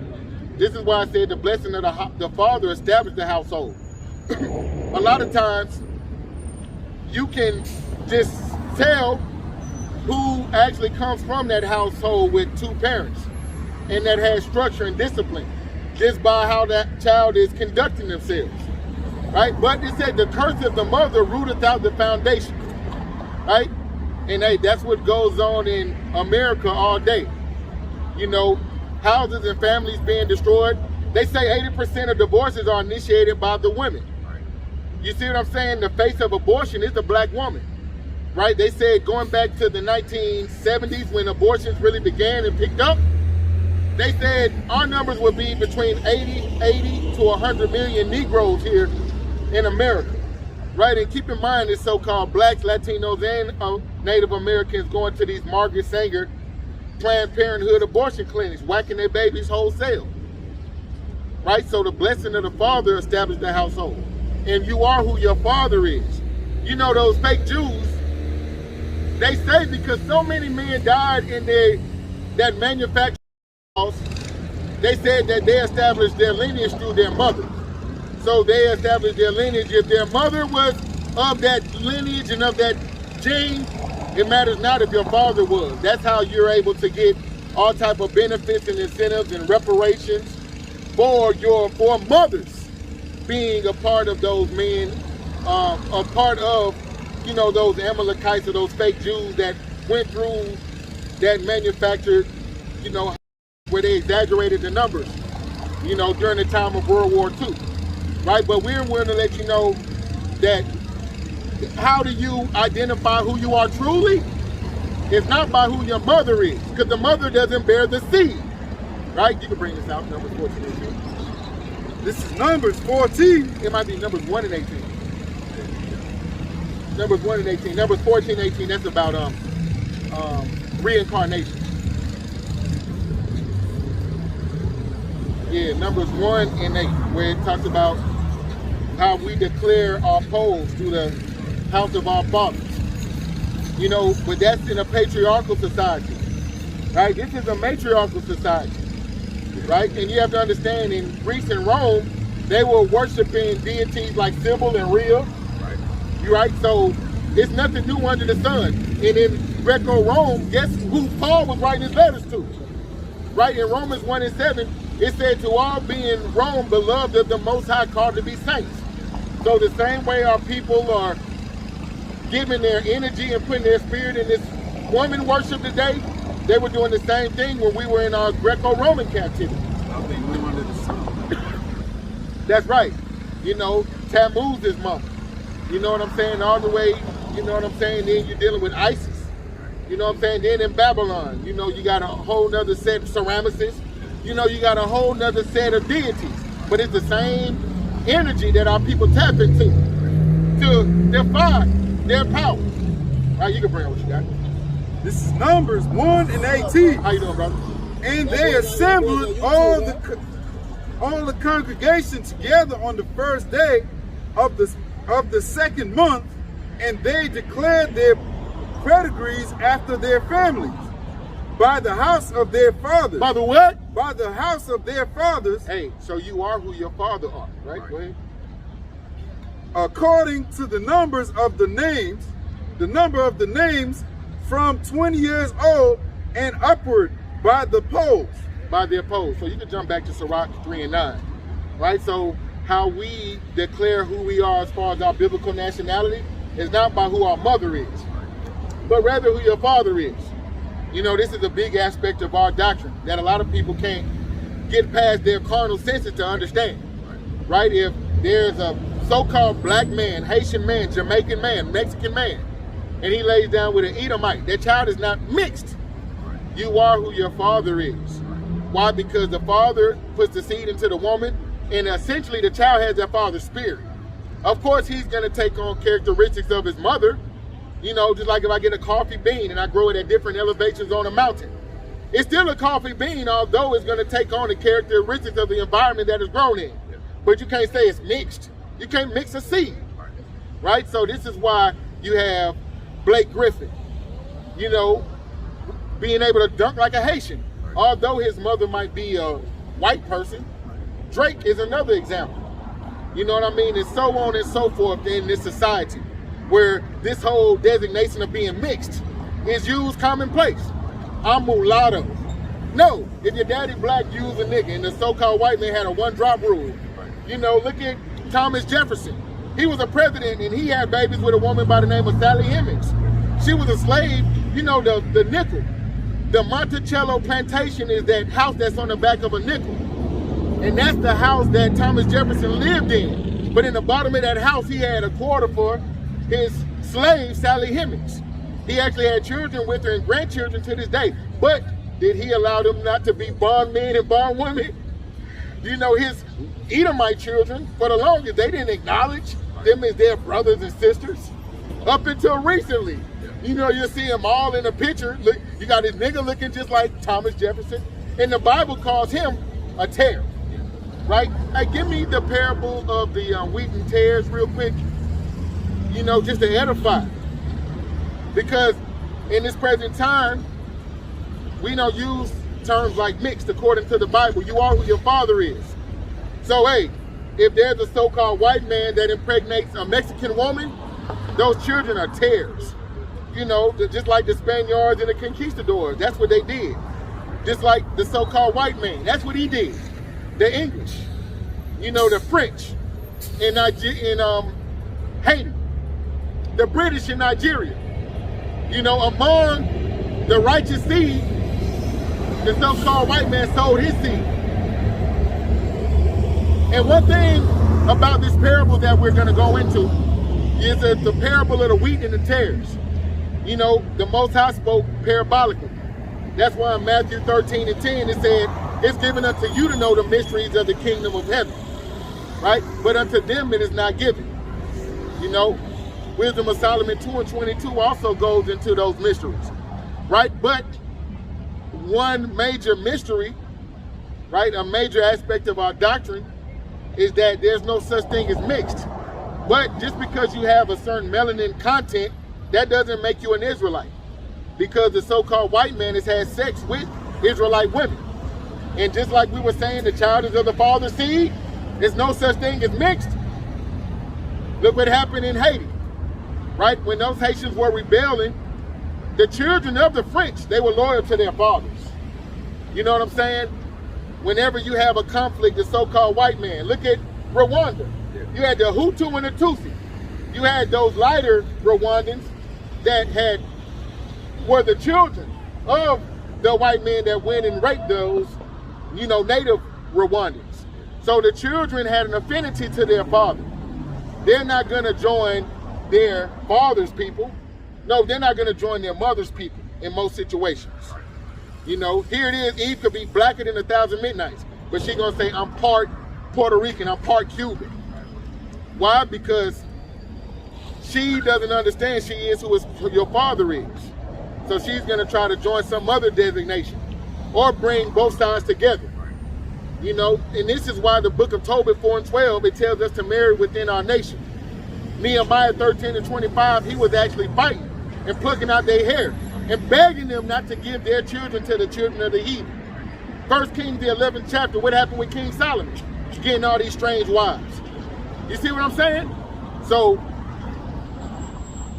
[SPEAKER 1] This is why I said the blessing of the father established the household. A lot of times, you can just tell who actually comes from that household with two parents and that has structure and discipline just by how that child is conducting themselves, right? But it said the curse of the mother rooteth out the foundation, right? And hey, that's what goes on in America all day. You know, houses and families being destroyed. They say 80% of divorces are initiated by the women. You see what I'm saying? The face of abortion is the black woman, right? They said going back to the 1970s when abortions really began and picked up, they said our numbers would be between 80 to 100 million Negroes here in America, right? And keep in mind, it's so-called blacks, Latinos, and Native Americans going to these Margaret Sanger Planned Parenthood abortion clinics, whacking their babies wholesale, right? So the blessing of the father established the household. And you are who your father is. You know those fake Jews, they say because so many men died in that manufacturing house, they said that they established their lineage through their mother. So they established their lineage. If their mother was of that lineage and of that gene, it matters not if your father was. That's how you're able to get all type of benefits and incentives and reparations for mothers being a part of those men, a part of, you know, those Amalekites or those fake Jews that went through that manufactured, you know, where they exaggerated the numbers, you know, during the time of World War II, right? But we're willing to let you know that how do you identify who you are truly? It's not by who your mother is, because the mother doesn't bear the seed, right? You can bring this out, Numbers 14 and 18.
[SPEAKER 2] This is Numbers 14.
[SPEAKER 1] It might be Numbers 1 and 18. Numbers 1 and 18. Numbers 14 and 18, that's about reincarnation. Yeah, Numbers 1 and 8, where it talks about how we declare our polls to the house of our fathers. You know, but that's in a patriarchal society, right? This is a matriarchal society, right? And you have to understand, in Greece and Rome, they were worshiping deities like Sybil and Rhea, right? You right? So it's nothing new under the sun. And in Greco-Rome, guess who Paul was writing his letters to? Right? In Romans 1 and 7, it said, to all be in Rome, beloved of the Most High, called to be saints. So the same way our people are giving their energy and putting their spirit in this woman worship today, they were doing the same thing when we were in our Greco-Roman captivity.
[SPEAKER 2] Nothing new under the sun.
[SPEAKER 1] That's right. You know, Tammuz is mama. You know what I'm saying? All the way, you know what I'm saying? Then you're dealing with ISIS. You know what I'm saying? Then in Babylon, you know, you got a whole nother set of Ceramyces. You know, you got a whole nother set of deities. But it's the same energy that our people tap into to defy their power. All right, you can bring up what you got.
[SPEAKER 2] This is Numbers 1 and 18.
[SPEAKER 1] How you doing, brother?
[SPEAKER 2] And they assembled all the congregation together on the first day of the second month, and they declared their pedigrees after their families, by the house of their fathers.
[SPEAKER 1] By the what?
[SPEAKER 2] By the house of their fathers.
[SPEAKER 1] Hey, so you are who your father are, right? Go ahead.
[SPEAKER 2] according to the number of the names from 20 years old and upward by the polls.
[SPEAKER 1] So you can jump back to Sirach 3 and 9, right? So how we declare who we are as far as our biblical nationality is not by who our mother is, but rather who your father is. You know, this is a big aspect of our doctrine that a lot of people can't get past their carnal senses to understand, right? If there's a so-called black man, Haitian man, Jamaican man, Mexican man, and he lays down with an Edomite, that child is not mixed. You are who your father is. Why? Because the father puts the seed into the woman, and essentially the child has that father's spirit. Of course, he's going to take on characteristics of his mother, you know, just like if I get a coffee bean and I grow it at different elevations on a mountain. It's still a coffee bean, although it's going to take on the characteristics of the environment that it's grown in. But you can't say it's mixed. You can't mix a seed, right? So this is why you have Blake Griffin, you know, being able to dunk like a Haitian. Although his mother might be a white person, Drake is another example. You know what I mean? And so on and so forth in this society, where this whole designation of being mixed is used commonplace. I'm mulatto. No, if your daddy black, use a nigga, and the so-called white man had a one-drop rule. You know, look at Thomas Jefferson. He was a president, and he had babies with a woman by the name of Sally Hemings. She was a slave, you know, the nickel. The Monticello plantation is that house that's on the back of a nickel. And that's the house that Thomas Jefferson lived in. But in the bottom of that house, he had a quarter for his slave, Sally Hemings. He actually had children with her and grandchildren to this day. But did he allow them not to be bondmen and bondwomen? You know, his Edomite children, for the longest, they didn't acknowledge them as their brothers and sisters. Up until recently. You know, you see them all in a picture. Look, you got this nigga looking just like Thomas Jefferson. And the Bible calls him a tare. Right? Hey, give me the parable of the wheat and tares real quick. You know, just to edify. Because in this present time, we don't use terms like mixed according to the Bible. You are who your father is. So, hey, if there's a so-called white man that impregnates a Mexican woman, those children are tares. You know, just like the Spaniards and the conquistadors, that's what they did. Just like the so-called white man, that's what he did. The English, you know, the French in Haiti, the British in Nigeria. You know, among the righteous seed, the so-called white man sold his seed. And one thing about this parable that we're going to go into is the parable of the wheat and the tares. You know, the Most High spoke parabolically. That's why in Matthew 13 and 10 it said, it's given unto you to know the mysteries of the kingdom of heaven. Right? But unto them it is not given. You know, Wisdom of Solomon 2 and 22 also goes into those mysteries. Right? But one major mystery, right, a major aspect of our doctrine is that there's no such thing as mixed. But just because you have a certain melanin content, that doesn't make you an Israelite. Because the so-called white man has had sex with Israelite women. And just like we were saying, the child is of the father's seed, there's no such thing as mixed. Look what happened in Haiti, right? When those Haitians were rebelling, the children of the French, they were loyal to their fathers. You know what I'm saying? Whenever you have a conflict, the so-called white man, look at Rwanda. You had the Hutu and the Tutsi. You had those lighter Rwandans that were the children of the white men that went and raped those, you know, native Rwandans. So the children had an affinity to their father. They're not going to join their father's people. No, they're not going to join their mother's people in most situations. You know, here it is, Eve could be blacker than 1,000 midnights, but she's going to say, I'm part Puerto Rican, I'm part Cuban. Why? Because she doesn't understand she is who your father is. So she's going to try to join some other designation or bring both sides together. You know, and this is why the book of Tobit 4 and 12, it tells us to marry within our nation. Nehemiah 13 and 25, he was actually fighting and plucking out their hair and begging them not to give their children to the children of the heathen. 1 Kings, the 11th chapter, what happened with King Solomon? Getting all these strange wives. You see what I'm saying? So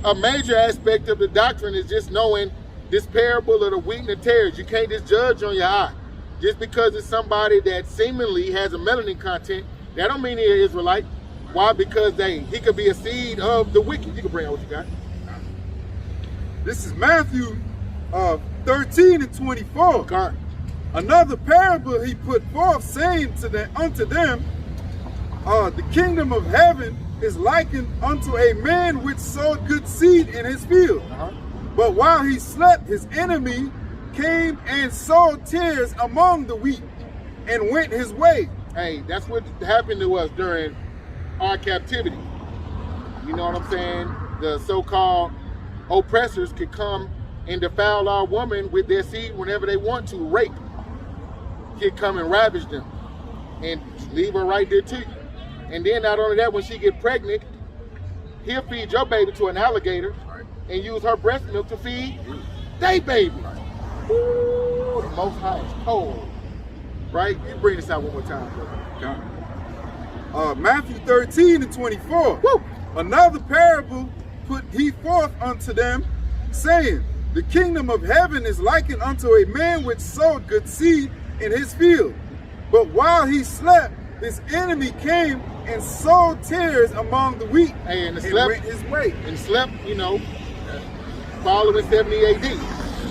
[SPEAKER 1] a major aspect of the doctrine is just knowing this parable of the wheat and the tares. You can't just judge on your eye. Just because it's somebody that seemingly has a melanin content, that don't mean he's an Israelite. Why? Because he could be a seed of the wicked. You can bring out what you got.
[SPEAKER 2] This is Matthew 13 and 24.
[SPEAKER 1] God.
[SPEAKER 2] Another parable he put forth, saying unto them, the kingdom of heaven is likened unto a man which sowed good seed in his field. But while he slept, his enemy came and sowed tares among the wheat and went his way.
[SPEAKER 1] Hey, that's what happened to us during our captivity. You know what I'm saying? The so-called oppressors could come and defile our woman with their seed whenever they want to, rape. Could come and ravage them and leave her right there to you. And then not only that, when she get pregnant, he'll feed your baby to an alligator and use her breast milk to feed they baby. Ooh, the Most High is cold. Right? You bring this out one more time, brother.
[SPEAKER 2] Matthew 13 and 24.
[SPEAKER 1] Woo.
[SPEAKER 2] Another parable put he forth unto them, saying, the kingdom of heaven is likened unto a man which sowed good seed in his field. But while he slept, his enemy came and sowed tares among the wheat and went his way.
[SPEAKER 1] And slept, following 70 AD,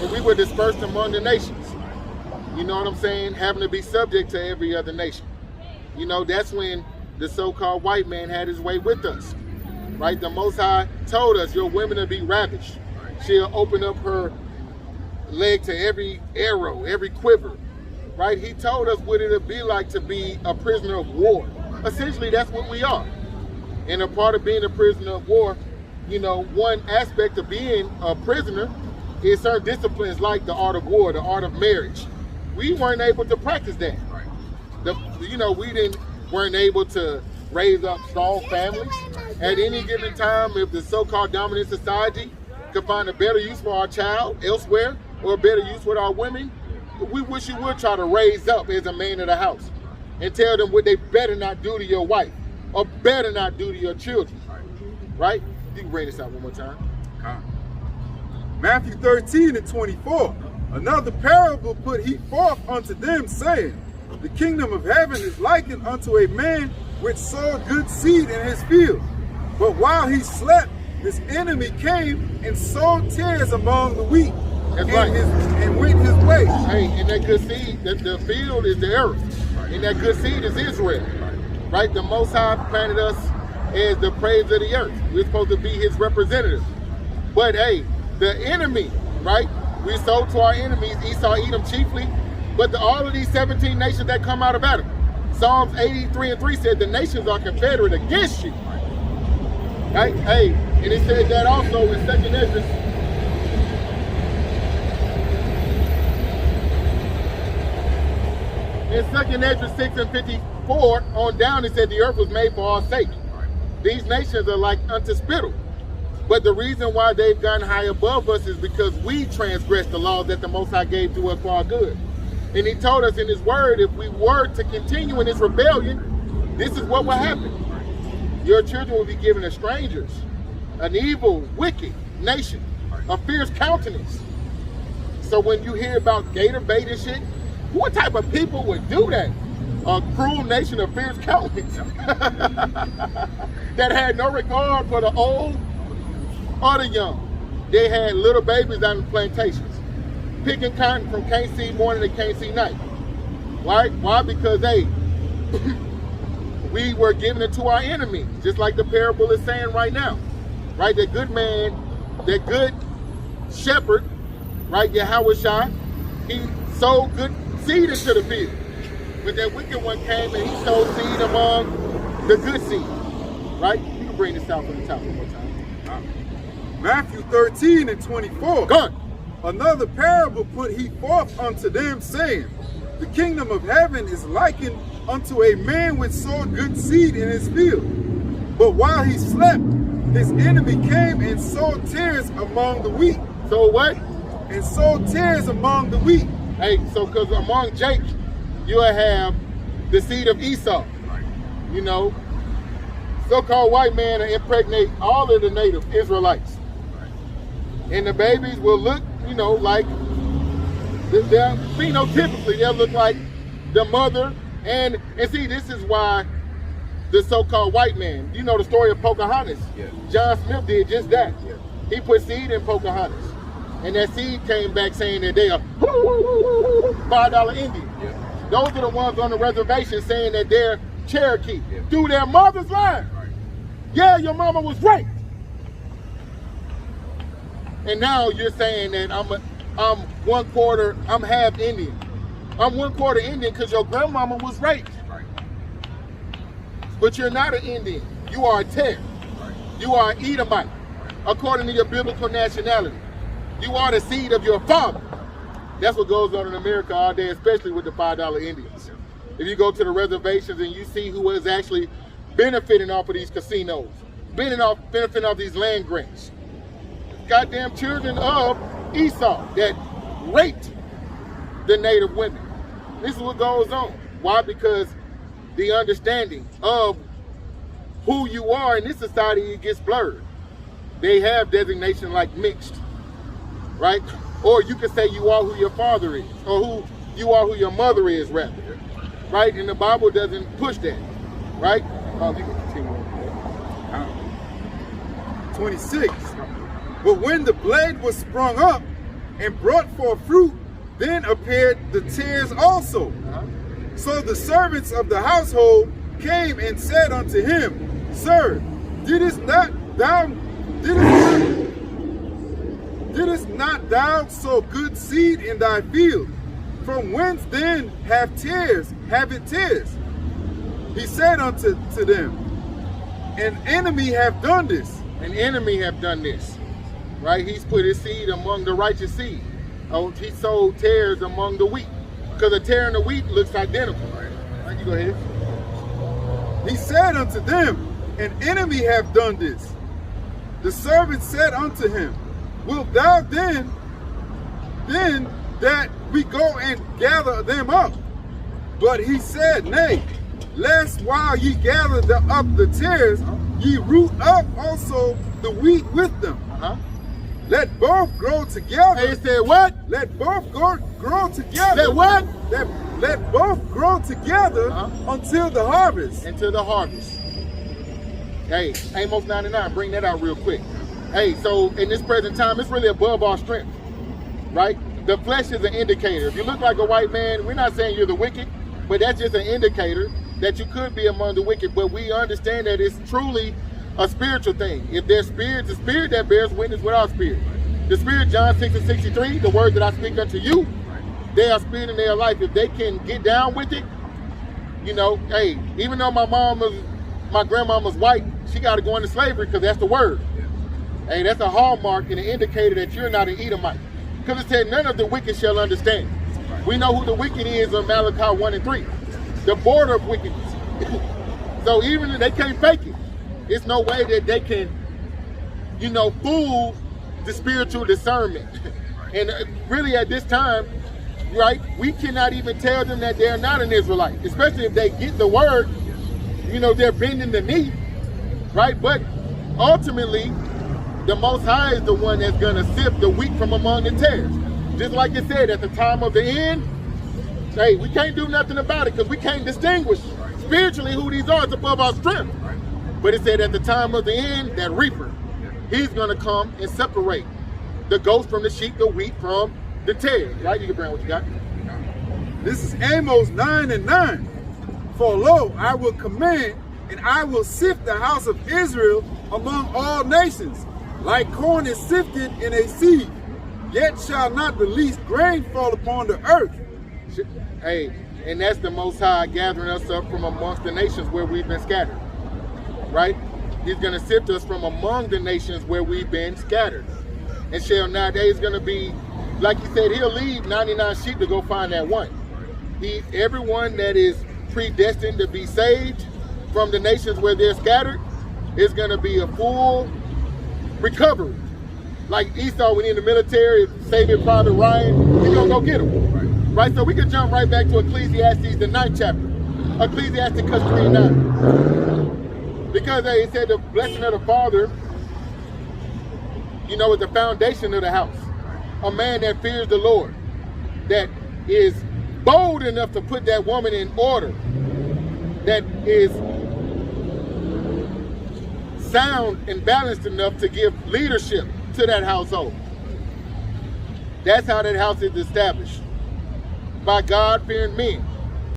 [SPEAKER 1] when we were dispersed among the nations. You know what I'm saying? Having to be subject to every other nation. That's when the so-called white man had his way with us. Right? The Most High told us, your women will be ravished. She'll open up her leg to every arrow, every quiver. Right? He told us what it'll be like to be a prisoner of war. Essentially, that's what we are. And a part of being a prisoner of war, one aspect of being a prisoner is certain disciplines like the art of war, the art of marriage. We weren't able to practice that. We weren't able to raise up strong families. At any given time, if the so-called dominant society could find a better use for our child elsewhere or a better use for our women, we wish you would try to raise up as a man of the house and tell them what they better not do to your wife or better not do to your children. Right? You can bring this out one more time.
[SPEAKER 2] Matthew 13 and 24. Another parable put he forth unto them, saying, the kingdom of heaven is likened unto a man which sowed good seed in his field. But while he slept, his enemy came and sowed tares among the wheat.
[SPEAKER 1] That's right.
[SPEAKER 2] And went his way.
[SPEAKER 1] Hey, and that good seed, the field is the earth. And that good seed is Israel. Right? The Most High planted us as the praise of the earth. We're supposed to be his representatives. But hey, the enemy, right? We sold to our enemies, Esau, Edom chiefly. But all of these 17 nations that come out of battle. Psalms 83 and 3 said the nations are confederate against you. Right? Hey, and it said that also in 2nd Ezra. In 2nd Ezra 6 and 54 on down, it said the earth was made for our sake. These nations are like unto spittle. But the reason why they've gone high above us is because we transgressed the laws that the Most High gave to us for our good. And he told us in his word, if we were to continue in this rebellion, this is what will happen. Your children will be given to strangers, an evil, wicked nation, a fierce countenance. So when you hear about gator bait and shit, what type of people would do that? A cruel nation of fierce countenance that had no regard for the old or the young. They had little babies on the plantations, picking cotton from can't see morning to can't see night. Right? Why? Because we were giving it to our enemies, just like the parable is saying right now. Right? The good man, the good shepherd, right, Yahushua, he sowed good seed into the field. But that wicked one came and he sowed seed among the good seed. Right? You can bring this out from the top one more time.
[SPEAKER 2] Matthew 13 and 24.
[SPEAKER 1] Go on.
[SPEAKER 2] Another parable put he forth unto them, saying, the kingdom of heaven is likened unto a man which sowed good seed in his field. But while he slept, his enemy came and sowed tares among the wheat.
[SPEAKER 1] So what?
[SPEAKER 2] And sowed tares among the wheat.
[SPEAKER 1] Hey, so because among Jake, you'll have the seed of Esau. so-called white man will impregnate all of the native Israelites. And the babies will look, you know, like, they're phenotypically, they'll look like the mother. And see, this is why the so-called white man, you know the story of Pocahontas.
[SPEAKER 2] Yeah.
[SPEAKER 1] John Smith did just that.
[SPEAKER 2] Yeah.
[SPEAKER 1] He put seed in Pocahontas. And that seed came back saying that they are $5 Indian.
[SPEAKER 2] Yeah.
[SPEAKER 1] Those are the ones on the reservation saying that they're Cherokee.
[SPEAKER 2] Yeah.
[SPEAKER 1] Through their mother's line.
[SPEAKER 2] Right.
[SPEAKER 1] Yeah, your mama was raped. And now you're saying that I'm half Indian. I'm 1/4 Indian because your grandmama was raped.
[SPEAKER 2] Right.
[SPEAKER 1] But you're not an Indian. You are a Ter.
[SPEAKER 2] Right.
[SPEAKER 1] You are an Edomite, according to your biblical nationality. You are the seed of your father. That's what goes on in America all day, especially with the $5 Indians. If you go to the reservations and you see who is actually benefiting off of these casinos, benefiting off these land grants. Goddamn children of Esau that raped the native women. This is what goes on. Why? Because the understanding of who you are in this society, it gets blurred. They have designation like mixed, right? Or you could say you are who your father is, or who you are who your mother is, rather, right? And the Bible doesn't push that, right? You can continue on.
[SPEAKER 2] 26. But when the blade was sprung up and brought forth fruit, then appeared the tares also. So the servants of the household came and said unto him, Sir, didst not thou sow good seed in thy field? From whence then have it tares? He said unto them, An enemy have done this.
[SPEAKER 1] An enemy have done this, right? He's put his seed among the righteous seed. Oh, he sowed tares among the wheat, because a tare and the wheat looks identical. Right, you go ahead.
[SPEAKER 2] He said unto them, An enemy have done this. The servant said unto him, Wilt thou then that we go and gather them up? But he said, Nay, lest while ye gather up the tares, ye root up also the wheat with them. Let both grow together.
[SPEAKER 1] Hey, it said what?
[SPEAKER 2] Let both grow together.
[SPEAKER 1] Let what?
[SPEAKER 2] Let both grow together until the harvest.
[SPEAKER 1] Until the harvest. Hey, Amos 99, bring that out real quick. Hey, so in this present time, it's really above our strength, right? The flesh is an indicator. If you look like a white man, we're not saying you're the wicked, but that's just an indicator that you could be among the wicked. But we understand that it's truly a spiritual thing. If there's spirit, the spirit that bears witness with our spirit. The spirit, John 6:63, the words that I speak unto you, they are spirit and they are life. If they can get down with it, you know, hey, even though my grandmama's white, she got to go into slavery because that's the word. Hey, that's a hallmark and an indicator that you're not an Edomite. Because it said none of the wicked shall understand. We know who the wicked is in Malachi 1 and 3. The border of wickedness. So even if they can't fake it, it's no way that they can, you know, fool the spiritual discernment. And really at this time, right, we cannot even tell them that they're not an Israelite, especially if they get the word, you know, they're bending the knee, right? But ultimately, the Most High is the one that's going to sift the wheat from among the tares. Just like it said, at the time of the end, hey, we can't do nothing about it because we can't distinguish spiritually who these are. It's above our strength. But it said at the time of the end, that reaper, he's going to come and separate the goats from the sheep, the wheat from the tares. Right? You can bring what you got.
[SPEAKER 2] This is Amos 9 and 9. For lo, I will command, and I will sift the house of Israel among all nations, like corn is sifted in a sieve. Yet shall not the least grain fall upon the earth.
[SPEAKER 1] Hey, and that's the Most High gathering us up from amongst the nations where we've been scattered. Right? He's going to sift us from among the nations where we've been scattered. And shall not, there's going to be, like he said, he'll leave 99 sheep to go find that one. Everyone that is predestined to be saved from the nations where they're scattered is going to be a full recovery. Like Esau, when he in the military, Saving Private Ryan, he's going to go get him. Right? So we can jump right back to Ecclesiastes, the 9th chapter. Ecclesiastes 3:9. Because it said the blessing of the father, you know, is the foundation of the house. A man that fears the Lord, that is bold enough to put that woman in order, that is sound and balanced enough to give leadership to that household. That's how that house is established. By God-fearing men.